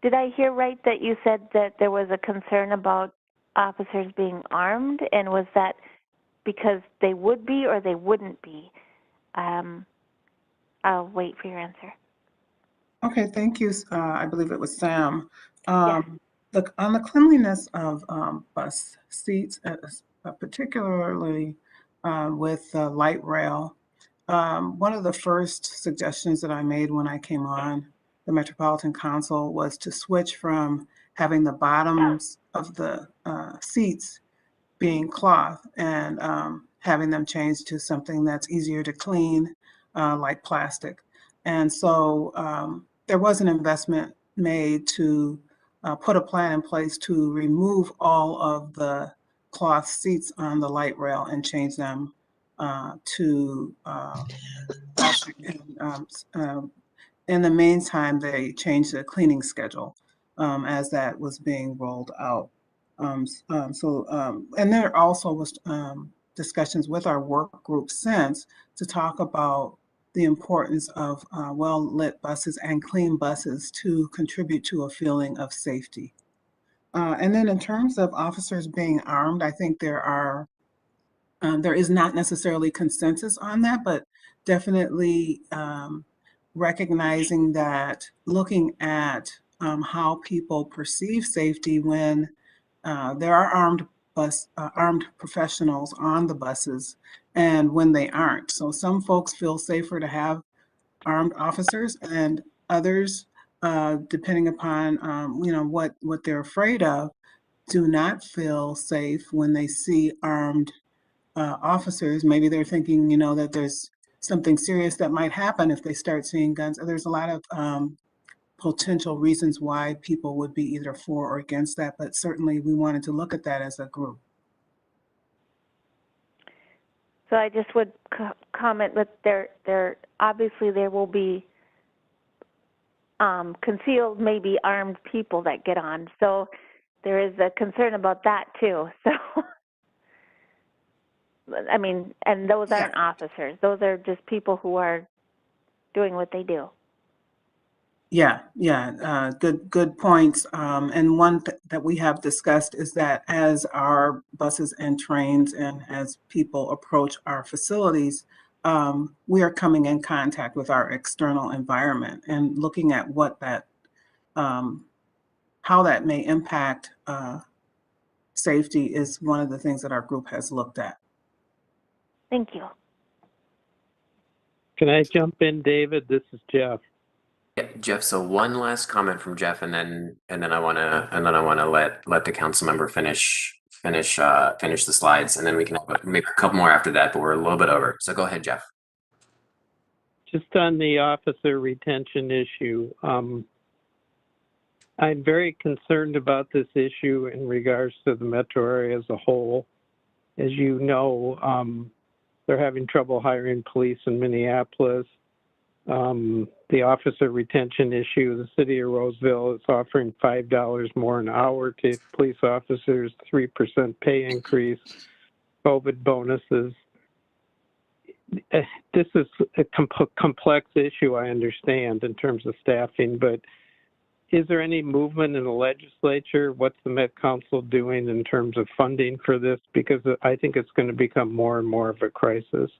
did I hear right that you said that there was a concern about officers being armed, and was that because they would be or they wouldn't be? I'll wait for your answer. Okay, thank you. I believe it was Sam. Yes. On the cleanliness of bus seats, particularly with light rail, one of the first suggestions that I made when I came on the Metropolitan Council was to switch from having the bottoms of the seats being cloth and having them changed to something that's easier to clean, like plastic. And so there was an investment made to put a plan in place to remove all of the cloth seats on the light rail and change them to plastic. In the meantime, they changed the cleaning schedule as that was being rolled out. And there also was discussions with our work group since to talk about the importance of well-lit buses and clean buses to contribute to a feeling of safety. And then in terms of officers being armed, I think there is not necessarily consensus on that, but definitely recognizing that looking at how people perceive safety when there are armed professionals on the buses and when they aren't. So some folks feel safer to have armed officers, and others, depending upon what they're afraid of, do not feel safe when they see armed officers. Maybe they're thinking, that there's something serious that might happen if they start seeing guns. There's a lot of potential reasons why people would be either for or against that, but certainly we wanted to look at that as a group. So I just would comment that there obviously there will be concealed, maybe armed people that get on. So there is a concern about that too. So I mean, and those aren't officers; those are just people who are doing what they do. Yeah, good points. And one that we have discussed is that as our buses and trains and as people approach our facilities, we are coming in contact with our external environment and looking at what that, how that may impact safety is one of the things that our group has looked at. Thank you. Can I jump in, David? This is Jeff. Yeah, Jeff. So one last comment from Jeff, and then I want to let the council member finish the slides, and then we can have maybe a couple more after that. But we're a little bit over. So go ahead, Jeff. Just on the officer retention issue, I'm very concerned about this issue in regards to the metro area as a whole. As you know, they're having trouble hiring police in Minneapolis. The officer retention issue, the city of Roseville is offering $5 more an hour to police officers, 3% pay increase, COVID bonuses. this is a complex issue, I understand, in terms of staffing, but is there any movement in the legislature? What's the Met Council doing in terms of funding for this? Because I think it's going to become more and more of a crisis.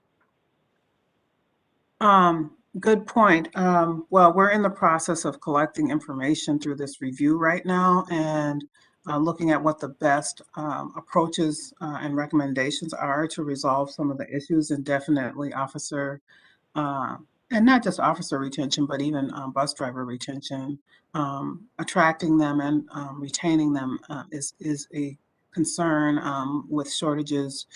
Good point. Well, we're in the process of collecting information through this review right now and looking at what the best approaches and recommendations are to resolve some of the issues, and definitely officer, and not just officer retention, but even bus driver retention. Attracting them and retaining them is a concern with shortages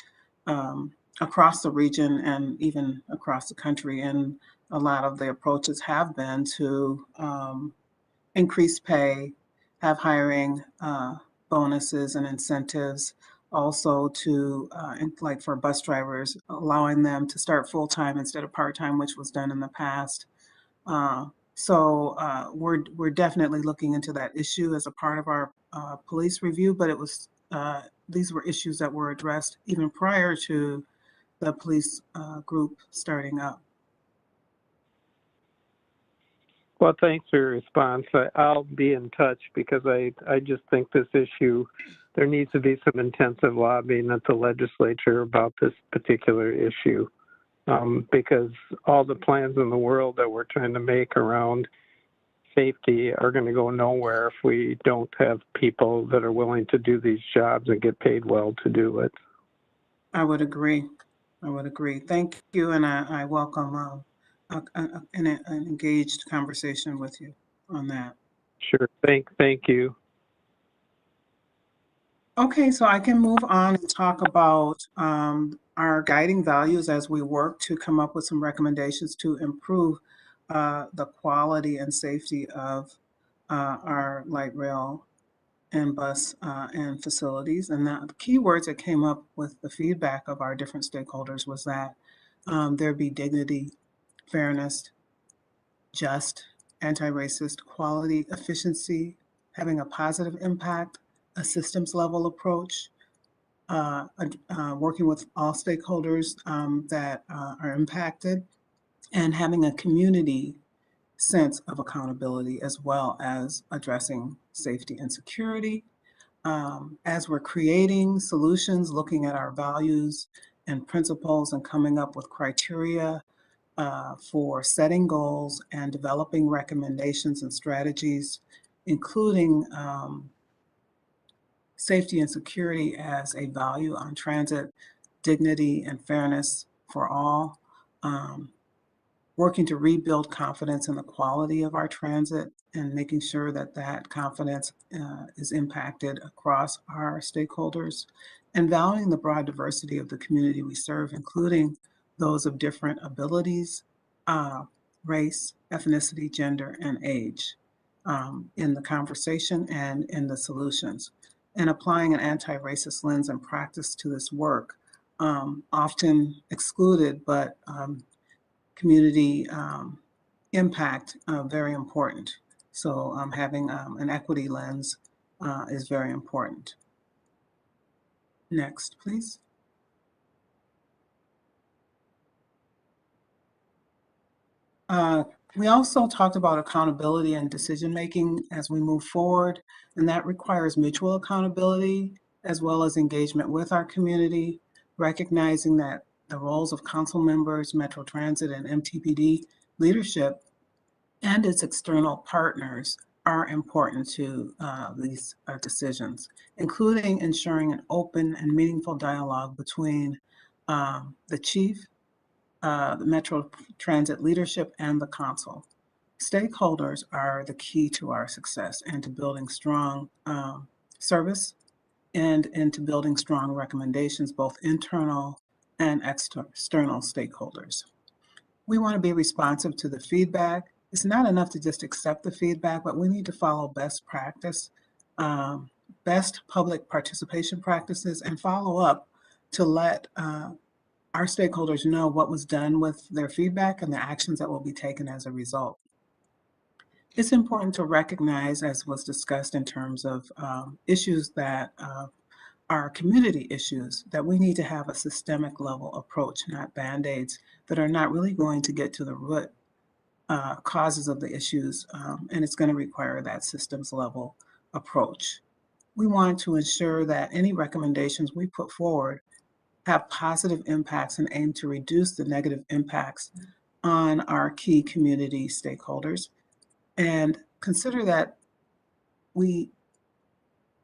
across the region and even across the country. And a lot of the approaches have been to increase pay, have hiring bonuses and incentives, also to, like for bus drivers, allowing them to start full-time instead of part-time, which was done in the past. So we're definitely looking into that issue as a part of our police review, but it was these were issues that were addressed even prior to the police group starting up. Well, thanks for your response. I'll be in touch because I just think this issue, there needs to be some intensive lobbying at the legislature about this particular issue. Because all the plans in the world that we're trying to make around safety are going to go nowhere if we don't have people that are willing to do these jobs and get paid well to do it. I would agree. I would agree. Thank you, and I welcome an engaged conversation with you on that. Sure. Thank you. Okay, so I can move on and talk about our guiding values as we work to come up with some recommendations to improve the quality and safety of our light rail and bus and facilities. And the key words that came up with the feedback of our different stakeholders was that there be dignity, fairness, just, anti-racist, quality, efficiency, having a positive impact, a systems level approach, working with all stakeholders that are impacted, and having a community sense of accountability, as well as addressing safety and security. As we're creating solutions, looking at our values and principles and coming up with criteria for setting goals and developing recommendations and strategies, including safety and security as a value on transit, dignity and fairness for all, working to rebuild confidence in the quality of our transit and making sure that that confidence is impacted across our stakeholders, and valuing the broad diversity of the community we serve, including those of different abilities, race, ethnicity, gender, and age in the conversation and in the solutions. And applying an anti-racist lens and practice to this work, often excluded, but community impact, very important. So having an equity lens is very important. Next, please. We also talked about accountability and decision-making as we move forward, and that requires mutual accountability as well as engagement with our community, recognizing that the roles of council members, Metro Transit, and MTPD leadership and its external partners are important to these decisions, including ensuring an open and meaningful dialogue between the chief, the Metro Transit leadership, and the council. Stakeholders are the key to our success and to building strong service and into building strong recommendations, both internal and external stakeholders. We want to be responsive to the feedback. It's not enough to just accept the feedback, but we need to follow best practice, best public participation practices, and follow up to let our stakeholders know what was done with their feedback and the actions that will be taken as a result. It's important to recognize, as was discussed in terms of issues that our community issues, that we need to have a systemic level approach, not Band-Aids that are not really going to get to the root causes of the issues, and it's going to require that systems level approach. We want to ensure that any recommendations we put forward have positive impacts and aim to reduce the negative impacts on our key community stakeholders, and consider that we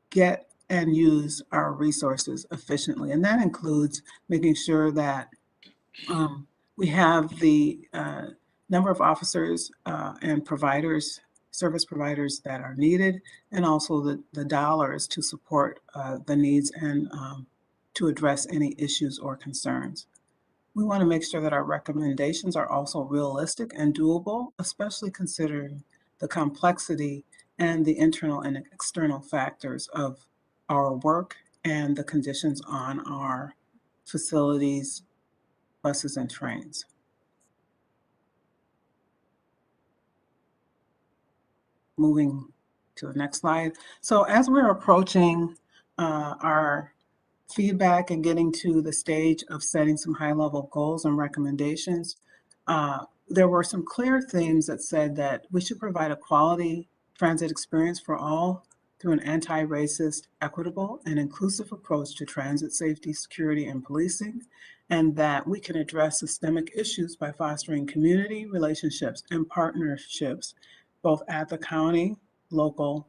get and use our resources efficiently. And that includes making sure that we have the number of officers and providers, service providers that are needed, and also the dollars to support the needs and to address any issues or concerns. We want to make sure that our recommendations are also realistic and doable, especially considering the complexity and the internal and external factors of our work and the conditions on our facilities, buses, and trains. Moving to the next slide. So as we're approaching our feedback and getting to the stage of setting some high-level goals and recommendations, there were some clear themes that said that we should provide a quality transit experience for all through an anti-racist, equitable, and inclusive approach to transit safety, security, and policing, and that we can address systemic issues by fostering community relationships and partnerships, both at the county, local,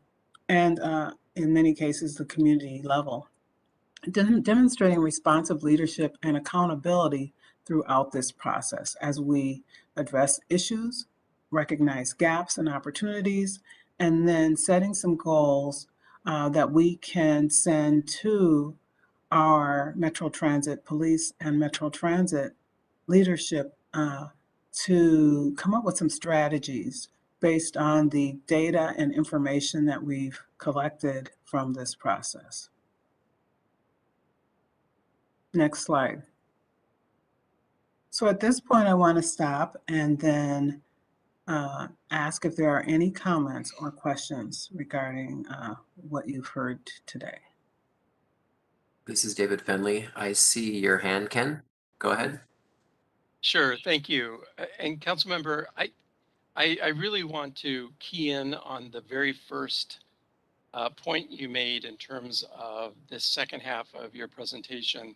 and in many cases, the community level, demonstrating responsive leadership and accountability throughout this process as we address issues, recognize gaps and opportunities, and then setting some goals that we can send to our Metro Transit Police and Metro Transit leadership to come up with some strategies based on the data and information that we've collected from this process. Next slide. So at this point, I want to stop and then ask if there are any comments or questions regarding what you've heard today. This is David Fenley. I see your hand, Ken. Go ahead. Sure, thank you. And Councilmember, I really want to key in on the very first point you made in terms of this second half of your presentation.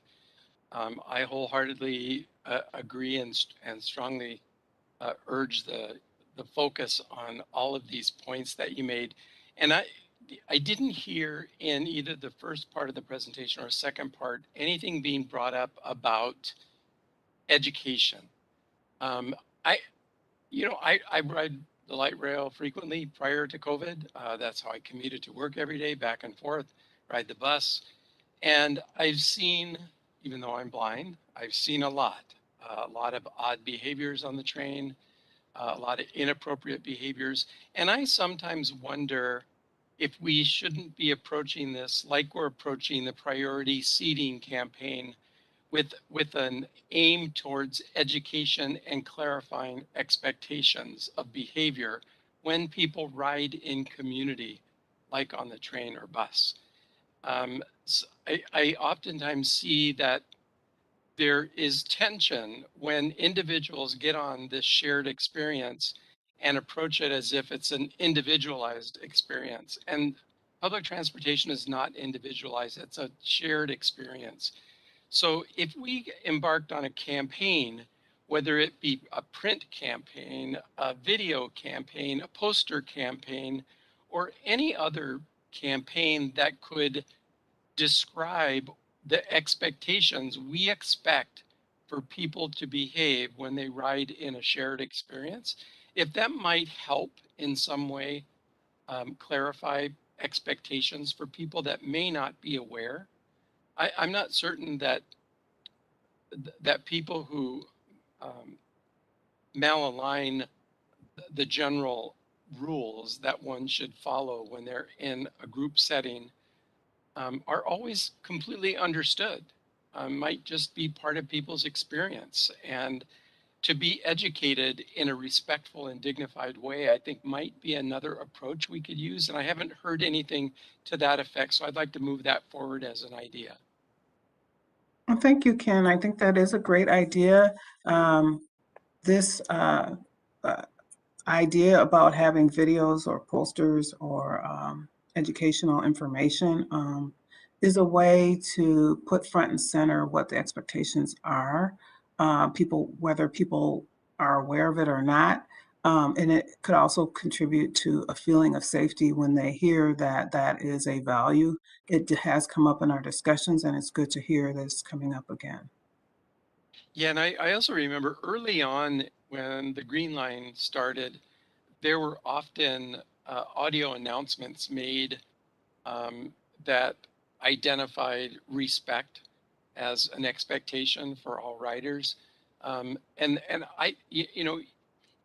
I wholeheartedly agree and strongly urge the focus on all of these points that you made. And I didn't hear in either the first part of the presentation or second part anything being brought up about education. I ride the light rail frequently prior to COVID. That's how I commuted to work every day, back and forth, ride the bus. And I've seen, even though I'm blind, I've seen a lot of odd behaviors on the train, a lot of inappropriate behaviors. And I sometimes wonder if we shouldn't be approaching this like we're approaching the priority seating campaign with an aim towards education and clarifying expectations of behavior when people ride in community, like on the train or bus. So I oftentimes see that there is tension when individuals get on this shared experience and approach it as if it's an individualized experience. And public transportation is not individualized, it's a shared experience. So if we embarked on a campaign, whether it be a print campaign, a video campaign, a poster campaign, or any other campaign that could describe the expectations we expect for people to behave when they ride in a shared experience, if that might help in some way clarify expectations for people that may not be aware. I'm not certain that people who malalign the general rules that one should follow when they're in a group setting are always completely understood. Might just be part of people's experience. And to be educated in a respectful and dignified way, I think might be another approach we could use. And I haven't heard anything to that effect. So I'd like to move that forward as an idea. Well, thank you, Ken. I think that is a great idea. This idea about having videos or posters or educational information is a way to put front and center what the expectations are. Whether people are aware of it or not. And it could also contribute to a feeling of safety when they hear that that is a value. It has come up in our discussions, and it's good to hear this coming up again. Yeah, and I also remember early on when the Green Line started, there were often audio announcements made that identified respect as an expectation for all riders. And you know,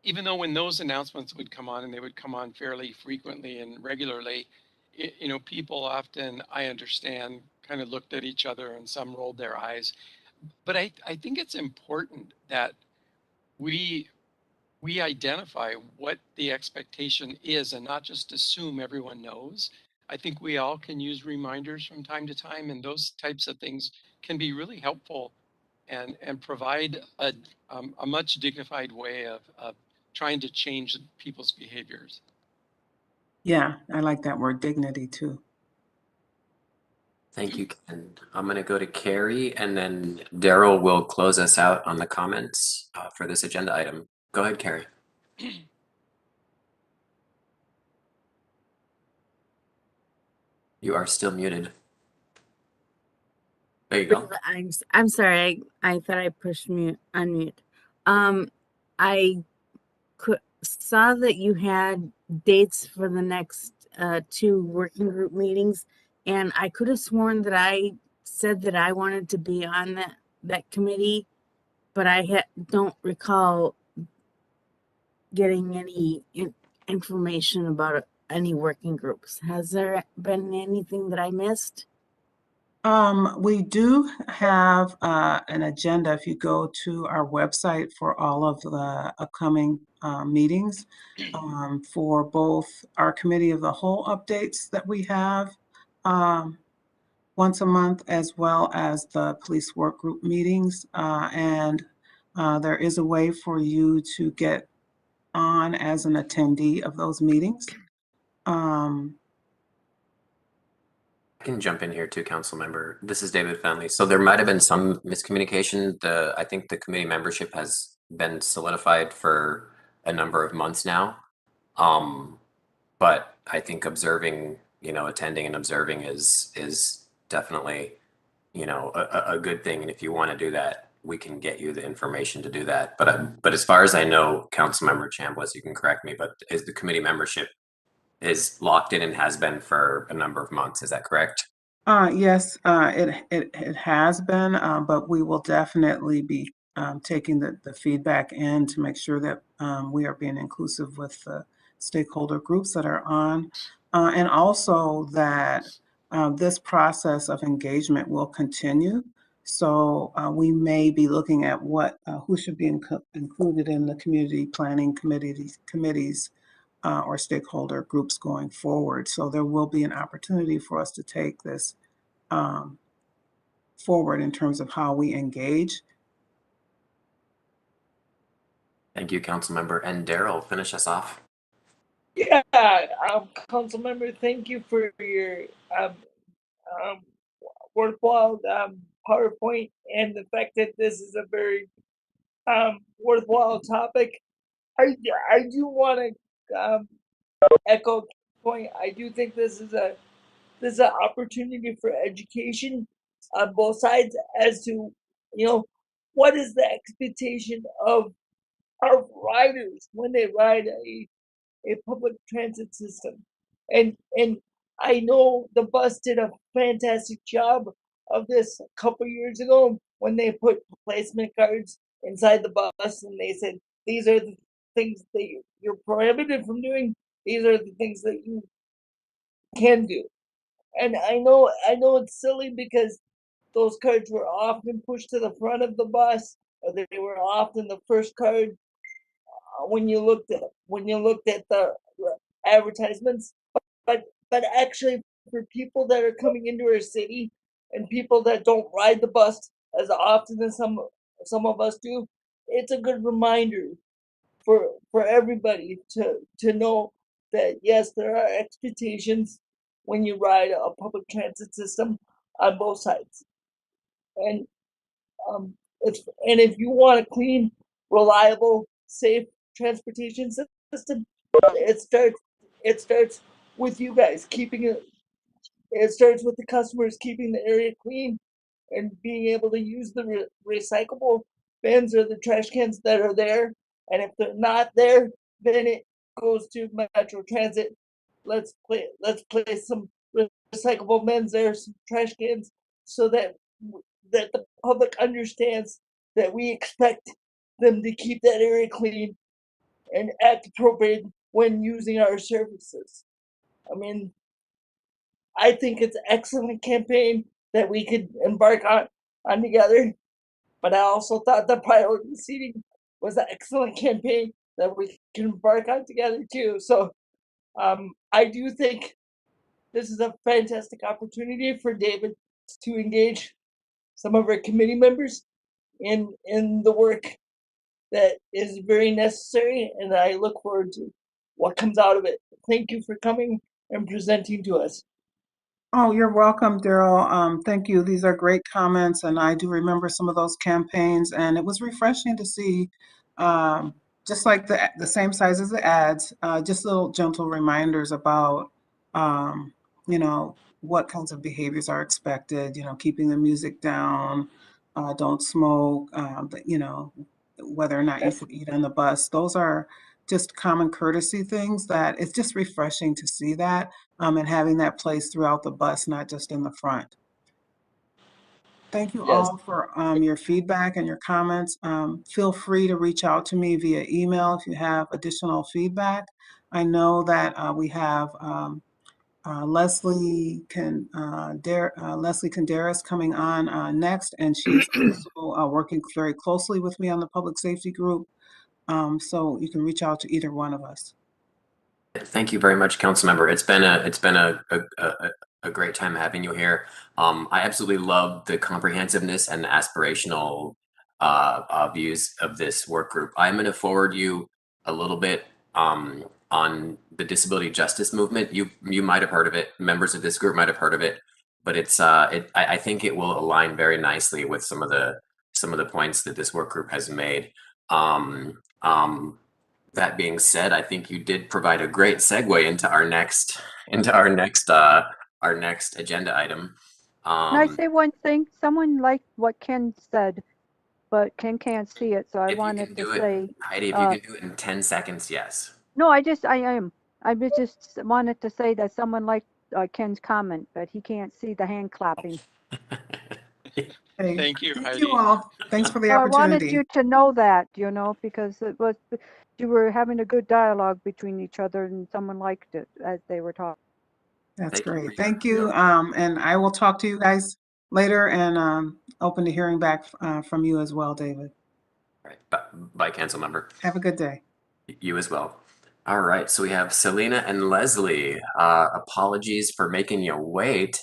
even though when those announcements would come on, and they would come on fairly frequently and regularly, you know, people often, I understand, kind of looked at each other and some rolled their eyes. But I think it's important that we identify what the expectation is and not just assume everyone knows. I think we all can use reminders from time to time, and those types of things can be really helpful and provide a much dignified way of trying to change people's behaviors. Yeah, I like that word, dignity, too. Thank you, Ken. I'm going to go to Carrie, and then Daryl will close us out on the comments for this agenda item. Go ahead, Carrie. You are still muted. There you go. I'm sorry. I thought I pushed mute unmute. I saw that you had dates for the next 2 working group meetings, and I could have sworn that I said that I wanted to be on that committee, but I don't recall getting any information about any working groups. Has there been anything that I missed? We do have an agenda if you go to our website for all of the upcoming meetings for both our committee of the whole updates that we have once a month, as well as the police work group meetings. And there is a way for you to get on as an attendee of those meetings. I can jump in here too, council member. This is David Fenley. So there might have been some miscommunication. I think the committee membership has been solidified for a number of months now. But I think observing, attending and observing is definitely, a good thing. And if you want to do that, we can get you the information to do that. But as far as I know, Councilmember Chambliss, you can correct me, but is the committee membership is locked in and has been for a number of months. Is that correct? Yes, it has been, but we will definitely be taking the feedback in to make sure that we are being inclusive with the stakeholder groups that are on, and also that this process of engagement will continue. So we may be looking at who should be included in the community planning committees or stakeholder groups going forward. So there will be an opportunity for us to take this forward in terms of how we engage. Thank you, Councilmember. And Daryl, finish us off. Yeah, Councilmember, thank you for your worthwhile PowerPoint and the fact that this is a very worthwhile topic. I do want to echo the point. I do think this is an opportunity for education on both sides as to what is the expectation of our riders when they ride a public transit system. And I know the bus did a fantastic job of this a couple years ago when they put placement cards inside the bus and they said, these are the things that you're prohibited from doing. These are the things that you can do. And I know it's silly because those cards were often pushed to the front of the bus They were often the first card when you looked at the advertisements. But actually, for people that are coming into our city and people that don't ride the bus as often as some of us do, it's a good reminder for everybody to know that yes, there are expectations when you ride a public transit system on both sides, and if you want a clean, reliable, safe transportation system, it starts with you guys keeping it. It starts with the customers keeping the area clean and being able to use the recyclable bins or the trash cans that are there. And if they're not there, then it goes to Metro Transit. Let's place some recyclable bins there, some trash cans, so that the public understands that we expect them to keep that area clean and act appropriate when using our services. I mean, I think it's an excellent campaign that we could embark on together. But I also thought the priority seating was an excellent campaign that we can embark on together too. So I do think this is a fantastic opportunity for David to engage some of our committee members in the work that is very necessary, and I look forward to what comes out of it. Thank you for coming and presenting to us. Oh, you're welcome, Daryl. Thank you. These are great comments, and I do remember some of those campaigns, and it was refreshing to see, just like the same size as the ads, just little gentle reminders about, you know, what kinds of behaviors are expected. You know, keeping the music down, don't smoke. You know, whether or not you should eat on the bus. Those are just common courtesy things that it's just refreshing to see that. And having that place throughout the bus, not just in the front. Thank you Yes. all for your feedback and your comments. Feel free to reach out to me via email if you have additional feedback. I know that we have Leslie Canderas coming on next, and she's also working very closely with me on the public safety group. So you can reach out to either one of us. Thank you very much, Councilmember. It's been a great time having you here. I absolutely love the comprehensiveness and the aspirational views of this work group. I'm going to forward you a little bit on the disability justice movement. You might have heard of it. Members of this group might have heard of it, but I think it will align very nicely with some of the points that this work group has made. That being said, I think you did provide a great segue into our next agenda item. Can I say one thing? Someone liked what Ken said, but Ken can't see it, so I wanted to say. Heidi, if you can do it in 10 seconds, yes. No, I just wanted to say that someone liked Ken's comment, but he can't see the hand clapping. Hey, Thank you, thank Heidi. you all. Thanks for the I wanted opportunity. you to know that, you know, because you were having a good dialogue between each other, and someone liked it as they were talking. That's great. Thank you. And I will talk to you guys later, and open to hearing back from you as well, David. All right. Bye, Councilmember. Have a good day. You as well. All right. So we have Selena and Leslie. Apologies for making you wait.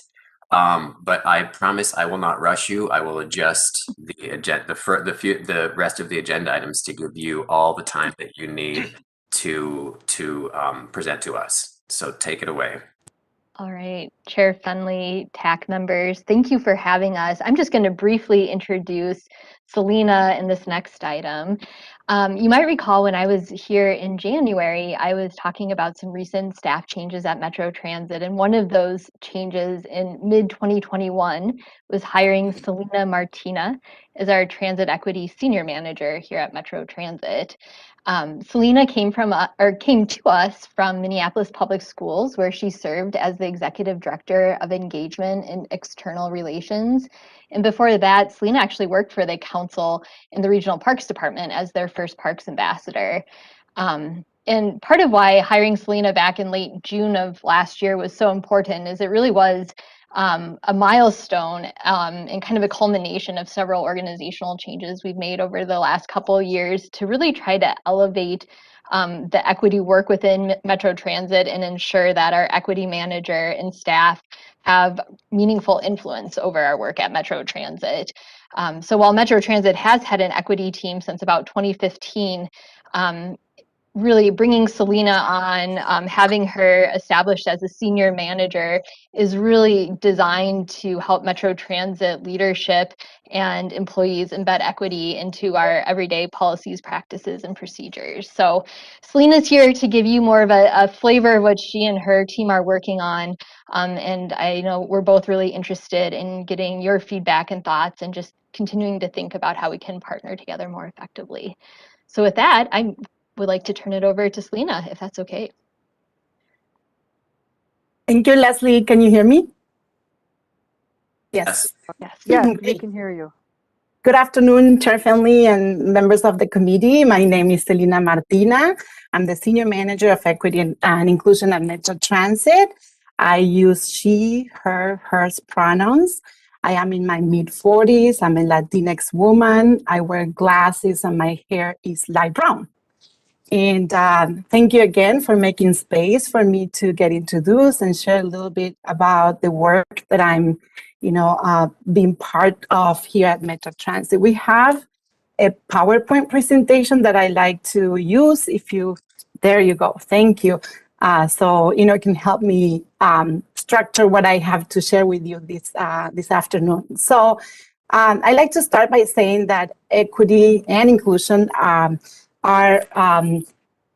But I promise I will not rush you. I will adjust the agenda, the rest of the agenda items to give you all the time that you need to present to us. So take it away. All right, Chair Fenley, TAC members, thank you for having us. I'm just going to briefly introduce Selena in this next item. You might recall when I was here in January, I was talking about some recent staff changes at Metro Transit, and one of those changes in mid-2021 was hiring Selena Martina as our Transit Equity Senior Manager here at Metro Transit. Selena came to us from Minneapolis Public Schools, where she served as the Executive Director of Engagement and External Relations. And before that, Selena actually worked for the council in the Regional Parks Department as their first Parks Ambassador. And part of why hiring Selena back in late June of last year was so important is it really was a milestone and kind of a culmination of several organizational changes we've made over the last couple of years to really try to elevate the equity work within Metro Transit and ensure that our equity manager and staff have meaningful influence over our work at Metro Transit. So while Metro Transit has had an equity team since about 2015, really bringing Selena on, having her established as a senior manager is really designed to help Metro Transit leadership and employees embed equity into our everyday policies, practices, and procedures. So Selena's here to give you more of a flavor of what she and her team are working on. And I know we're both really interested in getting your feedback and thoughts and just continuing to think about how we can partner together more effectively. So with that, I would like to turn it over to Selena, if that's okay. Thank you, Leslie. Can you hear me? Yes. Yes, we Great. can hear you. Good afternoon, Chair Finley and members of the committee. My name is Selena Martina. I'm the Senior Manager of Equity and Inclusion at Metro Transit. I use she, her, hers pronouns. I am in my mid-40s. I'm a Latinx woman. I wear glasses and my hair is light brown. And thank you again for making space for me to get introduced and share a little bit about the work that I'm, being part of here at Metro Transit. We have a PowerPoint presentation that I like to use. There you go. Thank you. So, it can help me structure what I have to share with you this afternoon. So I like to start by saying that equity and inclusion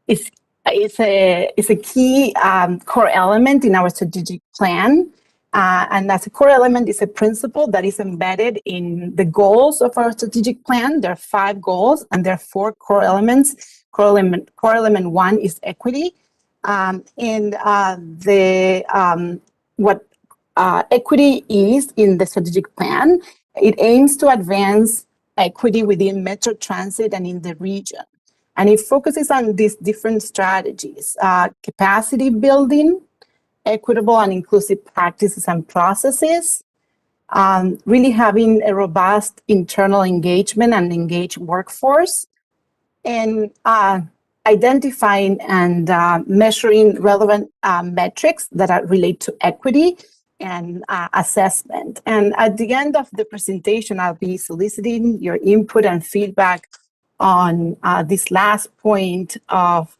is a key core element in our strategic plan. And as a core element is a principle that is embedded in the goals of our strategic plan. There are 5 goals and there are 4 core elements. Core element 1 is equity. What equity is in the strategic plan, it aims to advance equity within Metro Transit and in the region. And it focuses on these different strategies: capacity building, equitable and inclusive practices and processes, really having a robust internal engagement and engaged workforce, and identifying and measuring relevant metrics that relate to equity and assessment. And at the end of the presentation, I'll be soliciting your input and feedback on this last point of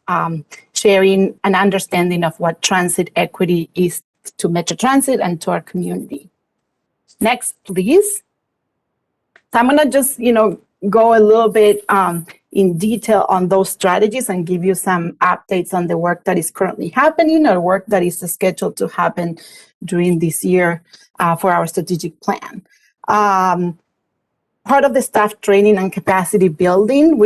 sharing an understanding of what transit equity is to Metro Transit and to our community. Next, please. So I'm going to just, go a little bit in detail on those strategies and give you some updates on the work that is currently happening or work that is scheduled to happen during this year for our strategic plan. Part of the staff training and capacity building,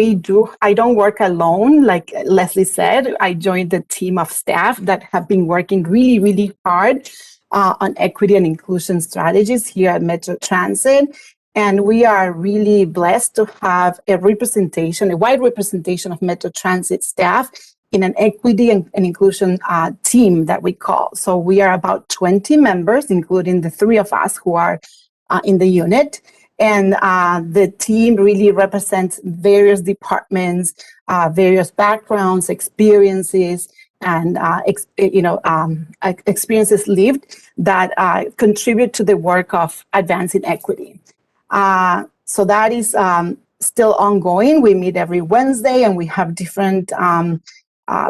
I don't work alone, like Leslie said. I joined the team of staff that have been working really, really hard on equity and inclusion strategies here at Metro Transit. And we are really blessed to have a wide representation of Metro Transit staff in an equity and inclusion team that we call. So we are about 20 members, including the 3 of us who are in the unit. And the team really represents various departments, various backgrounds, experiences, and experiences lived that contribute to the work of advancing equity. So that is still ongoing. We meet every Wednesday, and we have different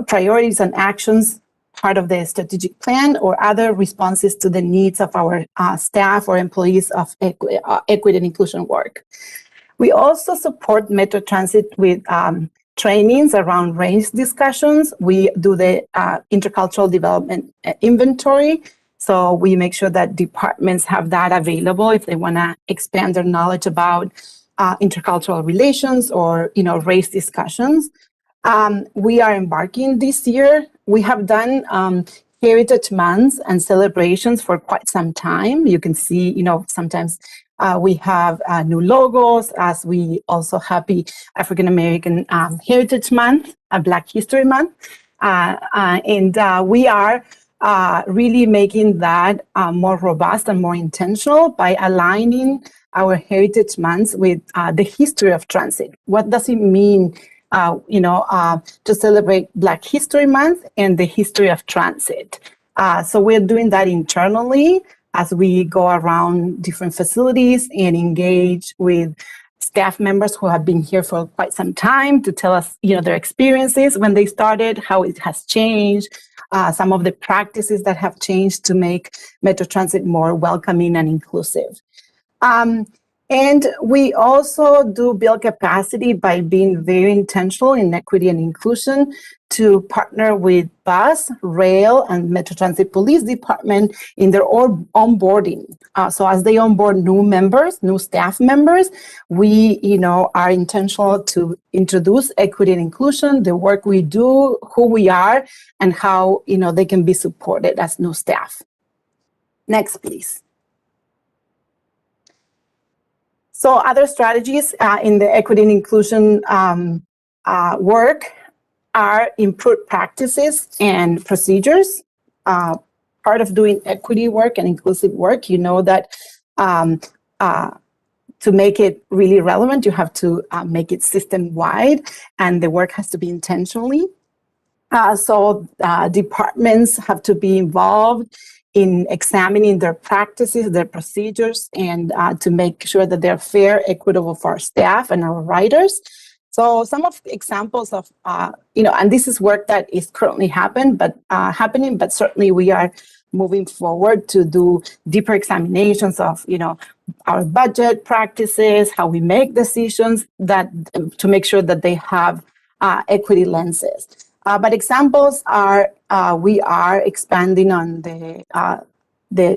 priorities and actions, part of the strategic plan or other responses to the needs of our staff or employees of equity and inclusion work. We also support Metro Transit with trainings around range discussions. We do the intercultural development inventory. So we make sure that departments have that available if they want to expand their knowledge about intercultural relations or race discussions. We are embarking this year. We have done Heritage Months and celebrations for quite some time. You can see, sometimes we have new logos, as we also happy African American Heritage Month, Black History Month. And we are really making that more robust and more intentional by aligning our Heritage Months with the history of transit. What does it mean, to celebrate Black History Month and the history of transit? So we're doing that internally as we go around different facilities and engage with staff members who have been here for quite some time to tell us, their experiences when they started, how it has changed, some of the practices that have changed to make Metro Transit more welcoming and inclusive. And we also do build capacity by being very intentional in equity and inclusion to partner with bus, rail, and Metro Transit Police Department in their onboarding. So as they onboard new members, new staff members, we, are intentional to introduce equity and inclusion, the work we do, who we are, and how, they can be supported as new staff. Next, please. So other strategies in the equity and inclusion work are improved practices and procedures. Part of doing equity work and inclusive work, that to make it really relevant, you have to make it system-wide, and the work has to be intentionally. So departments have to be involved in examining their practices, their procedures, and to make sure that they're fair, equitable for our staff and our riders. So some of the examples of, and this is work that is currently happening, but certainly we are moving forward to do deeper examinations of, our budget practices, how we make decisions, that to make sure that they have equity lenses. But examples are, we are expanding on the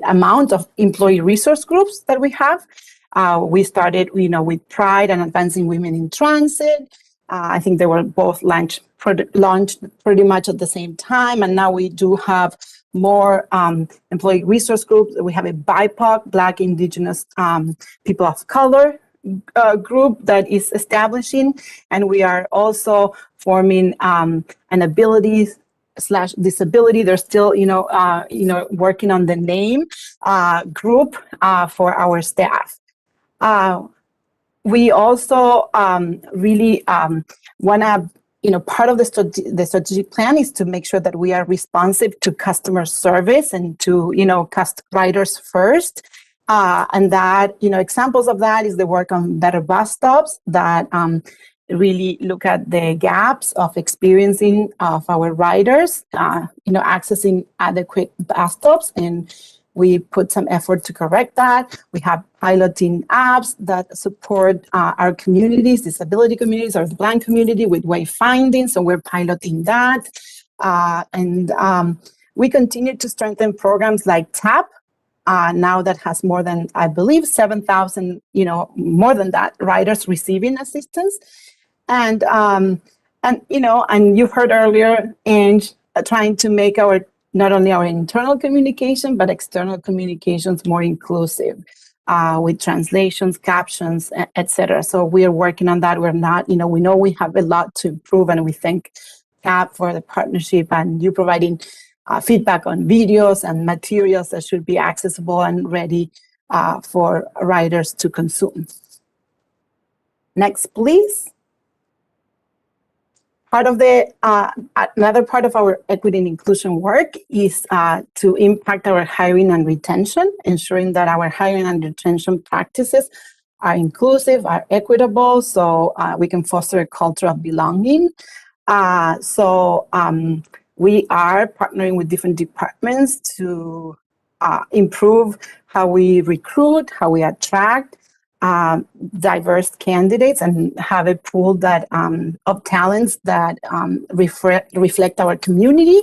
amount of employee resource groups that we have. We started, with Pride and Advancing Women in Transit. I think they were both launched pretty much at the same time. And now we do have more employee resource groups. We have a BIPOC, Black, Indigenous people of color group that is establishing, and we are also forming an ability/disability. They're still, working on the name group for our staff. We also really want to, part of the strategic plan is to make sure that we are responsive to customer service and to, riders first. And that, examples of that is the work on better bus stops that really look at the gaps of experiencing of our riders, accessing adequate bus stops. And we put some effort to correct that. We have piloting apps that support our communities, disability communities, or the Blind community with wayfinding. So we're piloting that. And we continue to strengthen programs like TAP, now that has more than, I believe, 7,000, more than that, riders receiving assistance. And you heard earlier, and trying to make not only our internal communication, but external communications more inclusive with translations, captions, etc. So we are working on that. We're not, we know we have a lot to improve, and we thank CAP for the partnership and you providing feedback on videos and materials that should be accessible and ready for riders to consume. Next, please. Part of another part of our equity and inclusion work is to impact our hiring and retention, ensuring that our hiring and retention practices are inclusive, are equitable, so we can foster a culture of belonging. We are partnering with different departments to improve how we recruit, how we attract diverse candidates, and have a pool that of talents that reflect our community.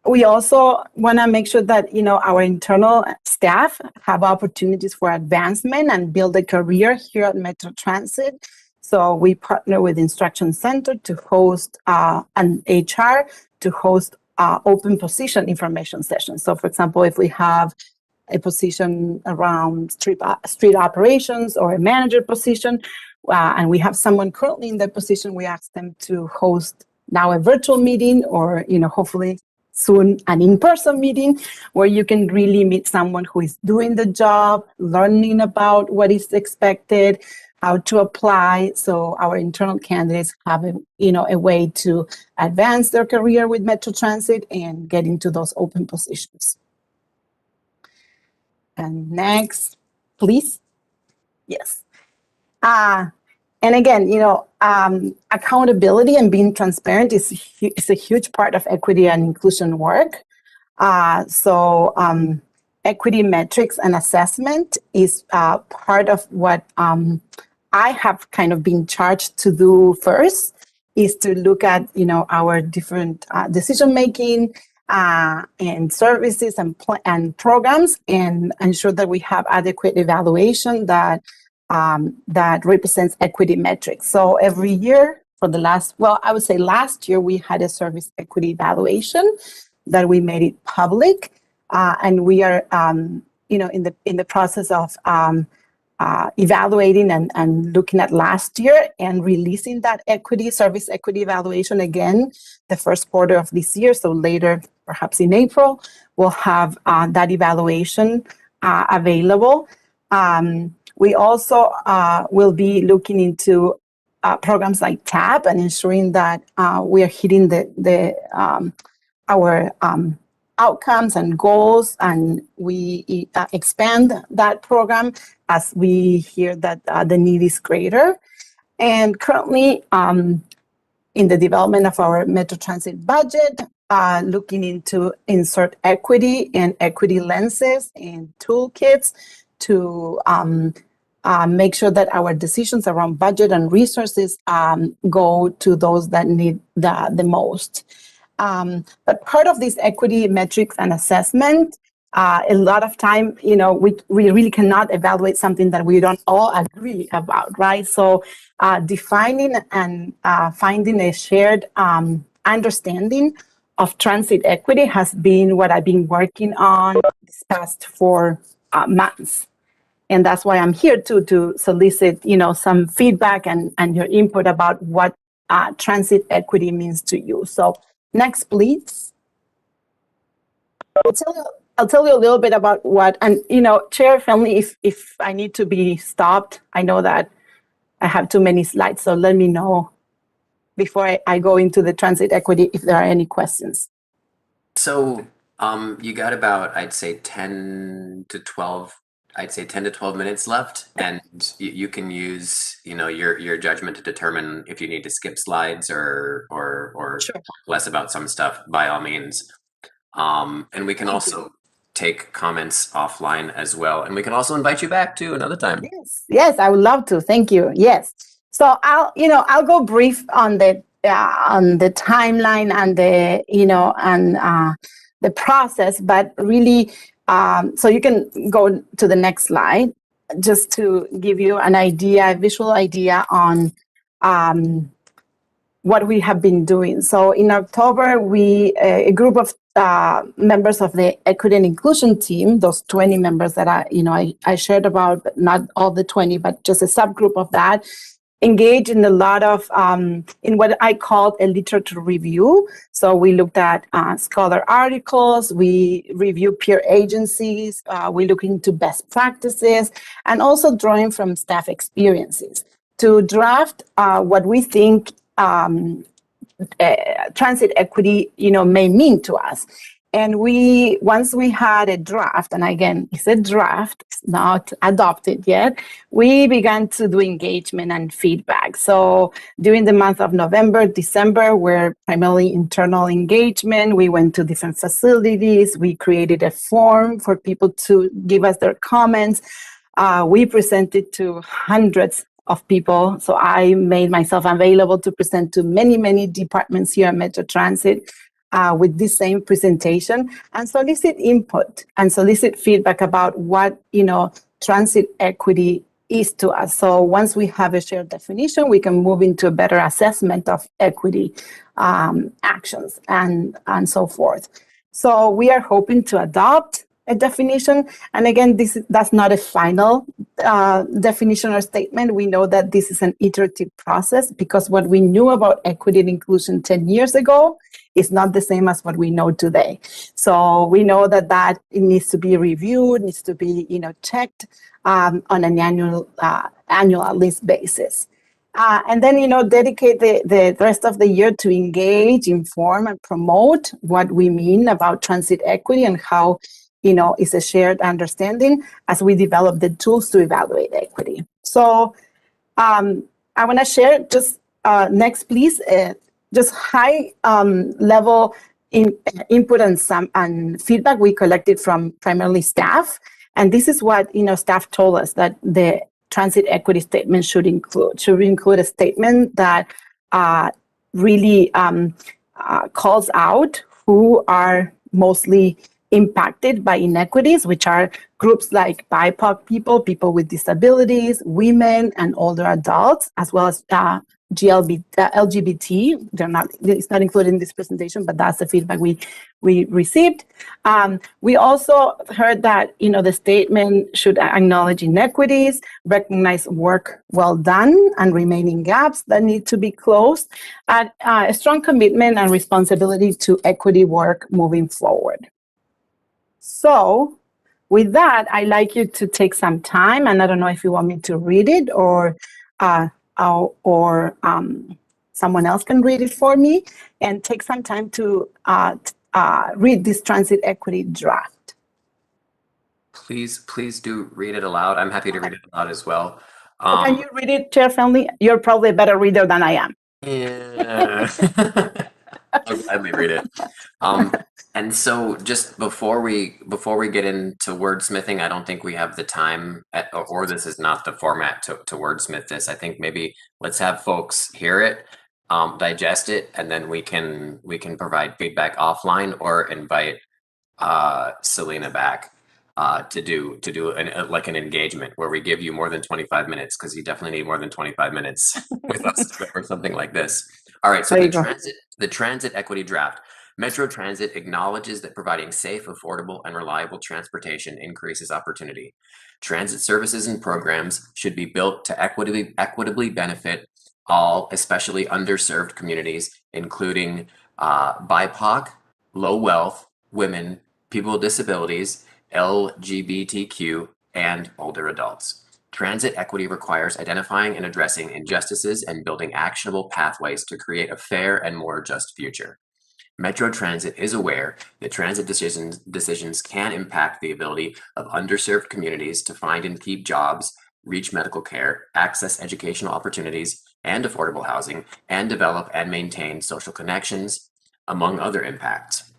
We also want to make sure that our internal staff have opportunities for advancement and build a career here at Metro Transit. So we partner with Instruction Center to host an HR to host open position information sessions. So for example, if we have a position around street operations or a manager position, and we have someone currently in that position, we ask them to host now a virtual meeting, or hopefully soon an in-person meeting where you can really meet someone who is doing the job, learning about what is expected, how to apply. So our internal candidates have a way to advance their career with Metro Transit and get into those open positions. And next, please. Yes. And again, accountability and being transparent is a huge part of equity and inclusion work. So equity metrics and assessment is part of what I have kind of been charged to do first, is to look at our different decision making and services and programs, and ensure that we have adequate evaluation that represents equity metrics. So every year for the last year, we had a service equity evaluation that we made it public, and we are in the process of evaluating and looking at last year and releasing that service equity evaluation again the first quarter of this year. So later, perhaps in April, we'll have that evaluation available. We also will be looking into programs like TAP and ensuring that we are hitting our outcomes and goals, and we expand that program as we hear that the need is greater. And currently, in the development of our Metro Transit budget, looking into insert equity and equity lenses and toolkits to make sure that our decisions around budget and resources go to those that need the most. But part of this equity metrics and assessment, a lot of time, we really cannot evaluate something that we don't all agree about, right? So defining and finding a shared understanding of transit equity has been what I've been working on this past 4 months. And that's why I'm here to solicit, some feedback and your input about what transit equity means to you. So next, please. I'll tell you a little bit about what, and Chair Fenley, if I need to be stopped, I know that I have too many slides, so let me know before I go into the transit equity if there are any questions. So you got about, I'd say 10 to 12 minutes left, and you can use your judgment to determine if you need to skip slides or Sure. less about some stuff, by all means. And we can also take comments offline as well, and we can also invite you back to another time. Yes, I would love to. Thank you. Yes. So I'll go brief on the timeline and the process, but really, so you can go to the next slide just to give you a visual idea on what we have been doing. So in October, a group of members of the Equity and Inclusion team, those 20 members that I shared about, but not all the 20, but just a subgroup of that, engaged in a lot of, in what I called a literature review. So we looked at scholar articles, we reviewed peer agencies, we looked into best practices, and also drawing from staff experiences to draft what we think transit equity, may mean to us. And once we had a draft, and again, it's a draft, it's not adopted yet, we began to do engagement and feedback. So during the month of November, December, we're primarily internal engagement. We went to different facilities. We created a form for people to give us their comments. We presented to hundreds of people. So I made myself available to present to many, many departments here at Metro Transit with this same presentation, and solicit input and solicit feedback about what, transit equity is to us. So once we have a shared definition, we can move into a better assessment of equity actions and so forth. So we are hoping to adopt a definition. And again, that's not a final definition or statement. We know that this is an iterative process because what we knew about equity and inclusion 10 years ago is not the same as what we know today. So we know that it needs to be reviewed, needs to be checked on an annual at least basis. And then, dedicate the rest of the year to engage, inform, and promote what we mean about transit equity and how, it's a shared understanding as we develop the tools to evaluate equity. So I want to share just next, please, just high level input and feedback we collected from primarily staff. And this is what, staff told us that the transit equity statement should include a statement that really calls out who are mostly impacted by inequities, which are groups like BIPOC people, people with disabilities, women, and older adults, as well as LGBT. It's not included in this presentation, but that's the feedback we received. We also heard that the statement should acknowledge inequities, recognize work well done, and remaining gaps that need to be closed, and a strong commitment and responsibility to equity work moving forward. So, with that, I'd like you to take some time, and I don't know if you want me to read it or someone else can read it for me, and take some time to read this transit equity draft. Please do read it aloud. I'm happy to read it aloud as well. Can you read it, Chair Finley? You're probably a better reader than I am. Yeah. I'll gladly read it. And so just before we get into wordsmithing, I don't think we have the time or this is not the format to wordsmith this. I think maybe let's have folks hear it, digest it, and then we can provide feedback offline or invite Selena back to do an engagement where we give you more than 25 minutes, because you definitely need more than 25 minutes with us or something like this. All right, so the transit equity draft. Metro Transit acknowledges that providing safe, affordable, and reliable transportation increases opportunity. Transit services and programs should be built to equitably benefit all, especially underserved communities, including BIPOC, low wealth, women, people with disabilities, LGBTQ, and older adults. Transit equity requires identifying and addressing injustices and building actionable pathways to create a fair and more just future. Metro Transit is aware that transit decisions can impact the ability of underserved communities to find and keep jobs, reach medical care, access educational opportunities and affordable housing, and develop and maintain social connections, among other impacts.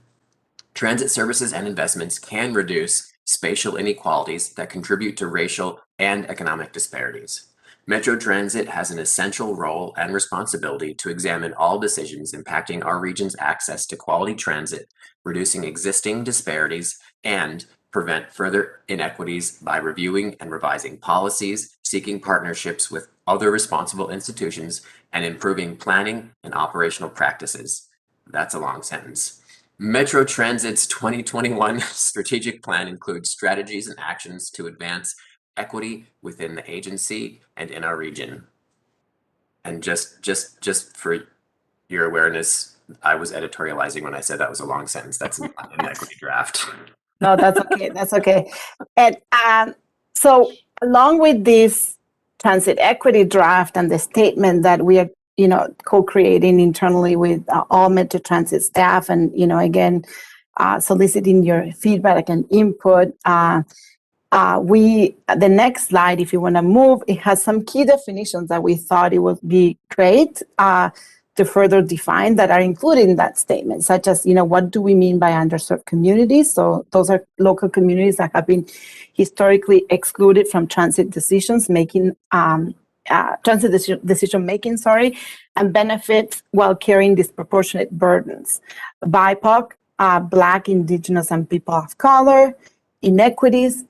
Transit services and investments can reduce spatial inequalities that contribute to racial and economic disparities. Metro Transit has an essential role and responsibility to examine all decisions impacting our region's access to quality transit, reducing existing disparities, and prevent further inequities by reviewing and revising policies, seeking partnerships with other responsible institutions, and improving planning and operational practices. That's a long sentence. Metro Transit's 2021 strategic plan includes strategies and actions to advance equity within the agency and in our region. And just for your awareness, I was editorializing when I said that was a long sentence. That's not an equity draft. No, that's okay. That's okay. And so along with this transit equity draft and the statement that we are, co-creating internally with all Metro Transit staff, and, again, soliciting your feedback and input, the next slide, if you want to move, it has some key definitions that we thought it would be great to further define that are included in that statement, such as, what do we mean by underserved communities? So those are local communities that have been historically excluded from transit decision making, and benefit while carrying disproportionate burdens. BIPOC, Black, Indigenous, and people of color. Inequities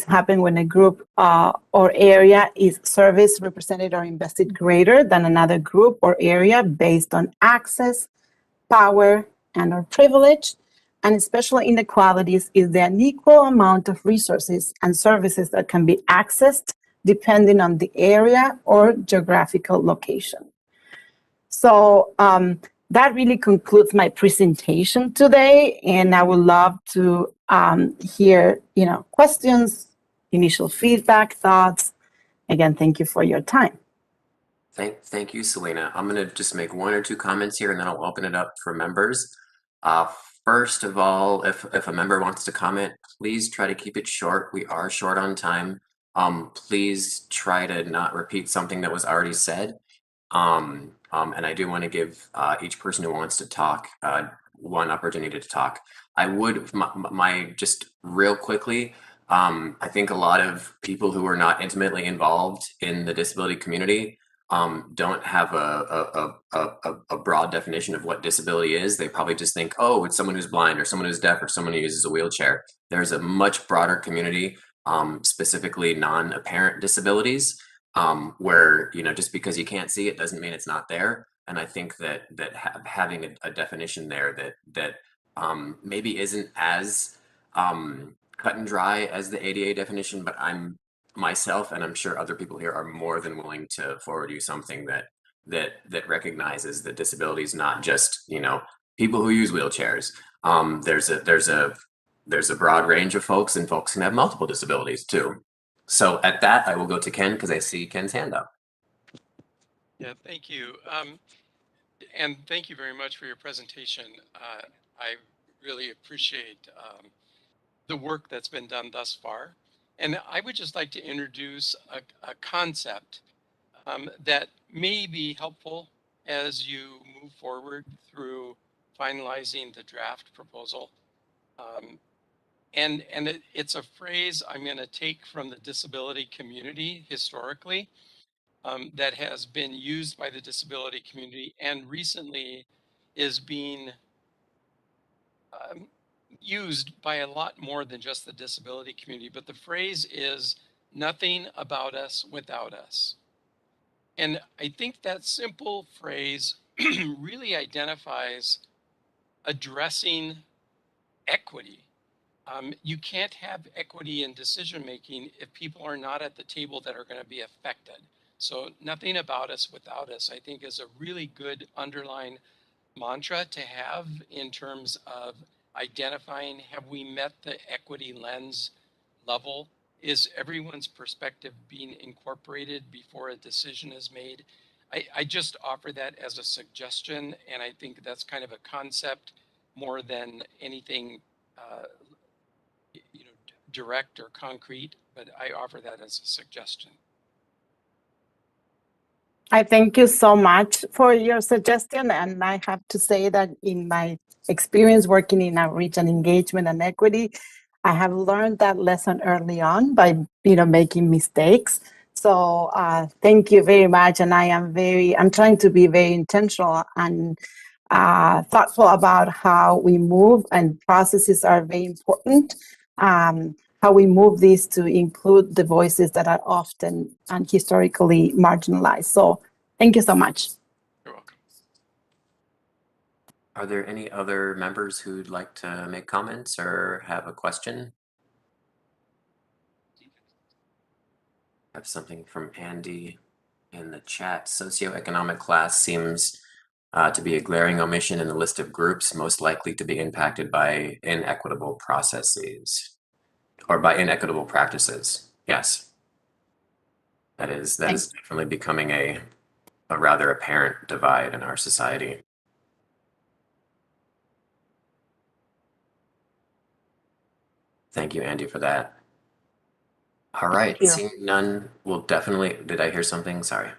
happen when a group or area is serviced, represented, or invested greater than another group or area based on access, power, and/or privilege. and special inequalities is the unequal amount of resources and services that can be accessed depending on the area or geographical location. So that really concludes my presentation today, and I would love to hear, questions, initial feedback, thoughts. Again, thank you for your time. Thank you, Selena. I'm going to just make one or two comments here, and then I'll open it up for members. First of all, if a member wants to comment, please try to keep it short. We are short on time. Please try to not repeat something that was already said. And I do want to give each person who wants to talk one opportunity to talk. I would, just real quickly, I think a lot of people who are not intimately involved in the disability community don't have a broad definition of what disability is. They probably just think, oh, it's someone who's blind or someone who's deaf or someone who uses a wheelchair. There's a much broader community, specifically non-apparent disabilities, where, just because you can't see it doesn't mean it's not there. And I think that having a definition there that maybe isn't as cut and dry as the ADA definition, but I'm myself, and I'm sure other people here are more than willing to forward you something that recognizes that disability is not just, people who use wheelchairs. There's a broad range of folks, and folks can have multiple disabilities too. So at that, I will go to Ken because I see Ken's hand up. Yeah, thank you. And thank you very much for your presentation. I really appreciate the work that's been done thus far. And I would just like to introduce a concept that may be helpful as you move forward through finalizing the draft proposal. And it's a phrase I'm going to take from the disability community historically, that has been used by the disability community and recently is being used by a lot more than just the disability community. But the phrase is nothing about us without us. And I think that simple phrase really identifies addressing equity. You can't have equity in decision making if people are not at the table that are going to be affected. So nothing about us without us, I think, is a really good underlying mantra to have in terms of identifying, have we met the equity lens level? Is everyone's perspective being incorporated before a decision is made? I just offer that as a suggestion, and I think that's kind of a concept more than anything direct or concrete, but I offer that as a suggestion. I thank you so much for your suggestion. And I have to say that in my experience working in outreach and engagement and equity, I have learned that lesson early on by, making mistakes. So thank you very much. And I'm trying to be very intentional and thoughtful about how we move, and processes are very important. How we move these to include the voices that are often and historically marginalized. So thank you so much. You're welcome. Are there any other members who'd like to make comments or have a question? I have something from Andy in the chat. Socioeconomic class seems to be a glaring omission in the list of groups most likely to be impacted by inequitable processes. Or by inequitable practices. Yes. That is definitely becoming a rather apparent divide in our society. Thank you, Andy, for that. All right, seeing none, we'll definitely, did I hear something? Sorry.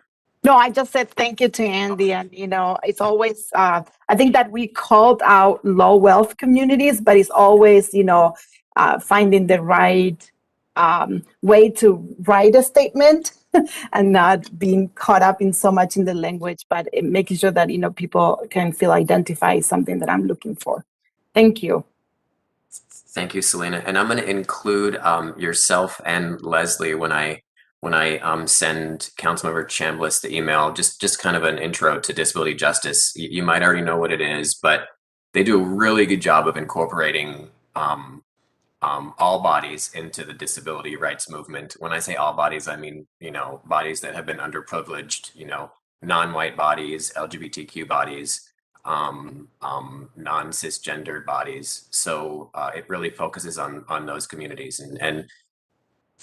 No, I just said thank you to Andy. And, it's always, I think that we called out low wealth communities, but it's always, finding the right way to write a statement and not being caught up in so much in the language, but making sure that, people can feel identified is something that I'm looking for. Thank you. Thank you, Selena. And I'm going to include yourself and Leslie when I send Councilmember Chambliss the email, just kind of an intro to disability justice. You might already know what it is, but they do a really good job of incorporating all bodies into the disability rights movement. When I say all bodies, I mean, you know, bodies that have been underprivileged, you know, non-white bodies, LGBTQ bodies, non-cisgendered bodies. So it really focuses on those communities and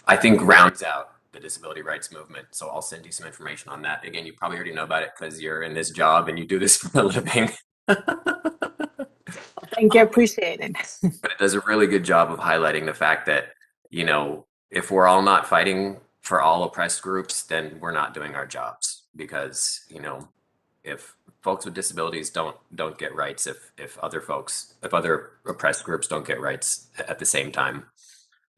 I think rounds out the disability rights movement. So I'll send you some information on that. Again, you probably already know about it because you're in this job and you do this for a living. Thank you, appreciate it. But it does a really good job of highlighting the fact that, you know, if we're all not fighting for all oppressed groups, then we're not doing our jobs. Because, you know, if folks with disabilities don't get rights, if other oppressed groups don't get rights at the same time.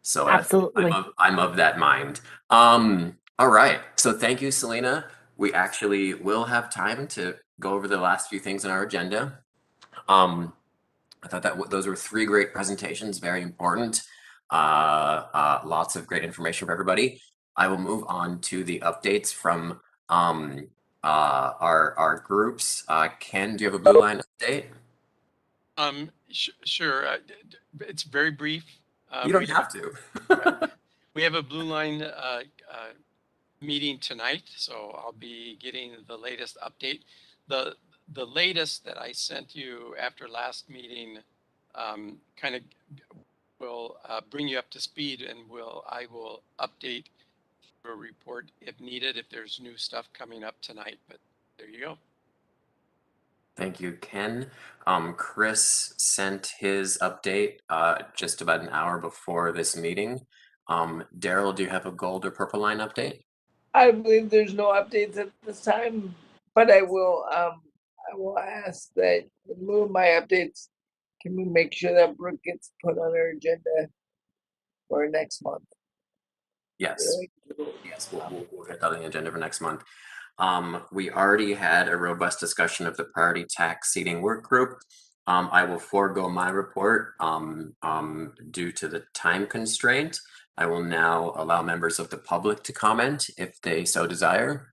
So Absolutely. I'm of that mind. All right. So thank you, Selena. We actually will have time to go over the last few things on our agenda. I thought that those were 3 great presentations, very important. Lots of great information for everybody. I will move on to the updates from our groups. Ken, do you have a Blue Line update? Sure. It's very brief. You don't have to. We have a Blue Line meeting tonight, so I'll be getting the latest update. The latest that I sent you after last meeting kind of will bring you up to speed, and I will update a report if needed, if there's new stuff coming up tonight. But there you go. Thank you, Ken. Chris sent his update just about an hour before this meeting. Daryl, do you have a gold or purple line update? I believe there's no updates at this time, but I will ask that in lieu of my updates, can we make sure that Brooke gets put on our agenda for next month? Yes. Yes, we'll get that on the agenda for next month. We already had a robust discussion of the priority tax seating work group. I will forego my report due to the time constraint. I will now allow members of the public to comment if they so desire.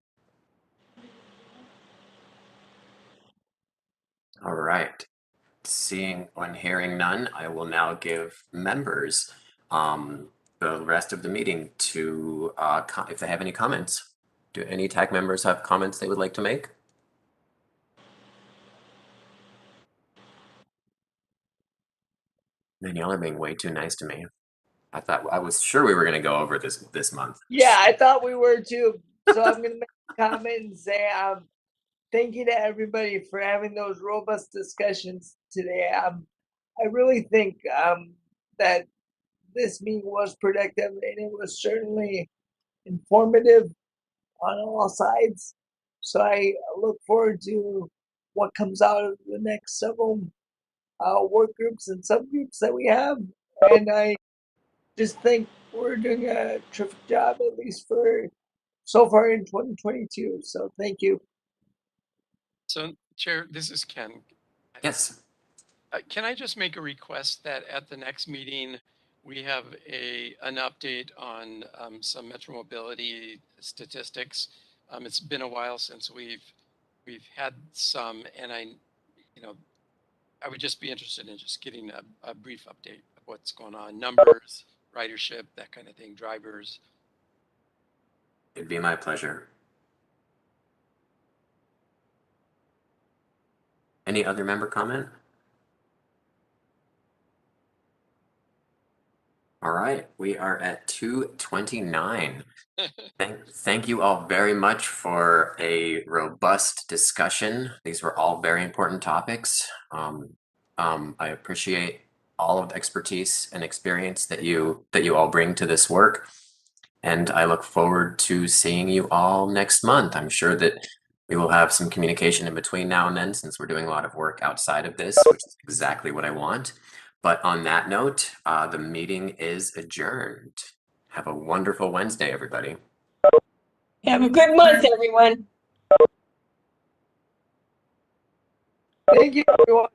All right. Seeing and hearing none, I will now give members the rest of the meeting to, if they have any comments. Do any TAC members have comments they would like to make? Man, y'all are being way too nice to me. I was sure we were going to go over this month. Yeah, I thought we were too. So I'm going to make a comment and say thank you to everybody for having those robust discussions today. I really think that this meeting was productive and it was certainly informative on all sides. So I look forward to what comes out of the next several work groups and subgroups that we have. And I just think we're doing a terrific job, at least for so far in 2022. So thank you. So, Chair, this is Ken. Yes. Can I just make a request that at the next meeting, we have an update on some Metro Mobility statistics? It's been a while since we've had some, and I would just be interested in just getting a brief update of what's going on, numbers, ridership, that kind of thing, drivers. It'd be my pleasure. Any other member comment? All right, we are at 2:29. Thank you all very much for a robust discussion. These were all very important topics. I appreciate all of the expertise and experience that you all bring to this work. And I look forward to seeing you all next month. I'm sure that we will have some communication in between now and then, since we're doing a lot of work outside of this, which is exactly what I want. But on that note, the meeting is adjourned. Have a wonderful Wednesday, everybody. Have a good month, everyone. Thank you, everyone.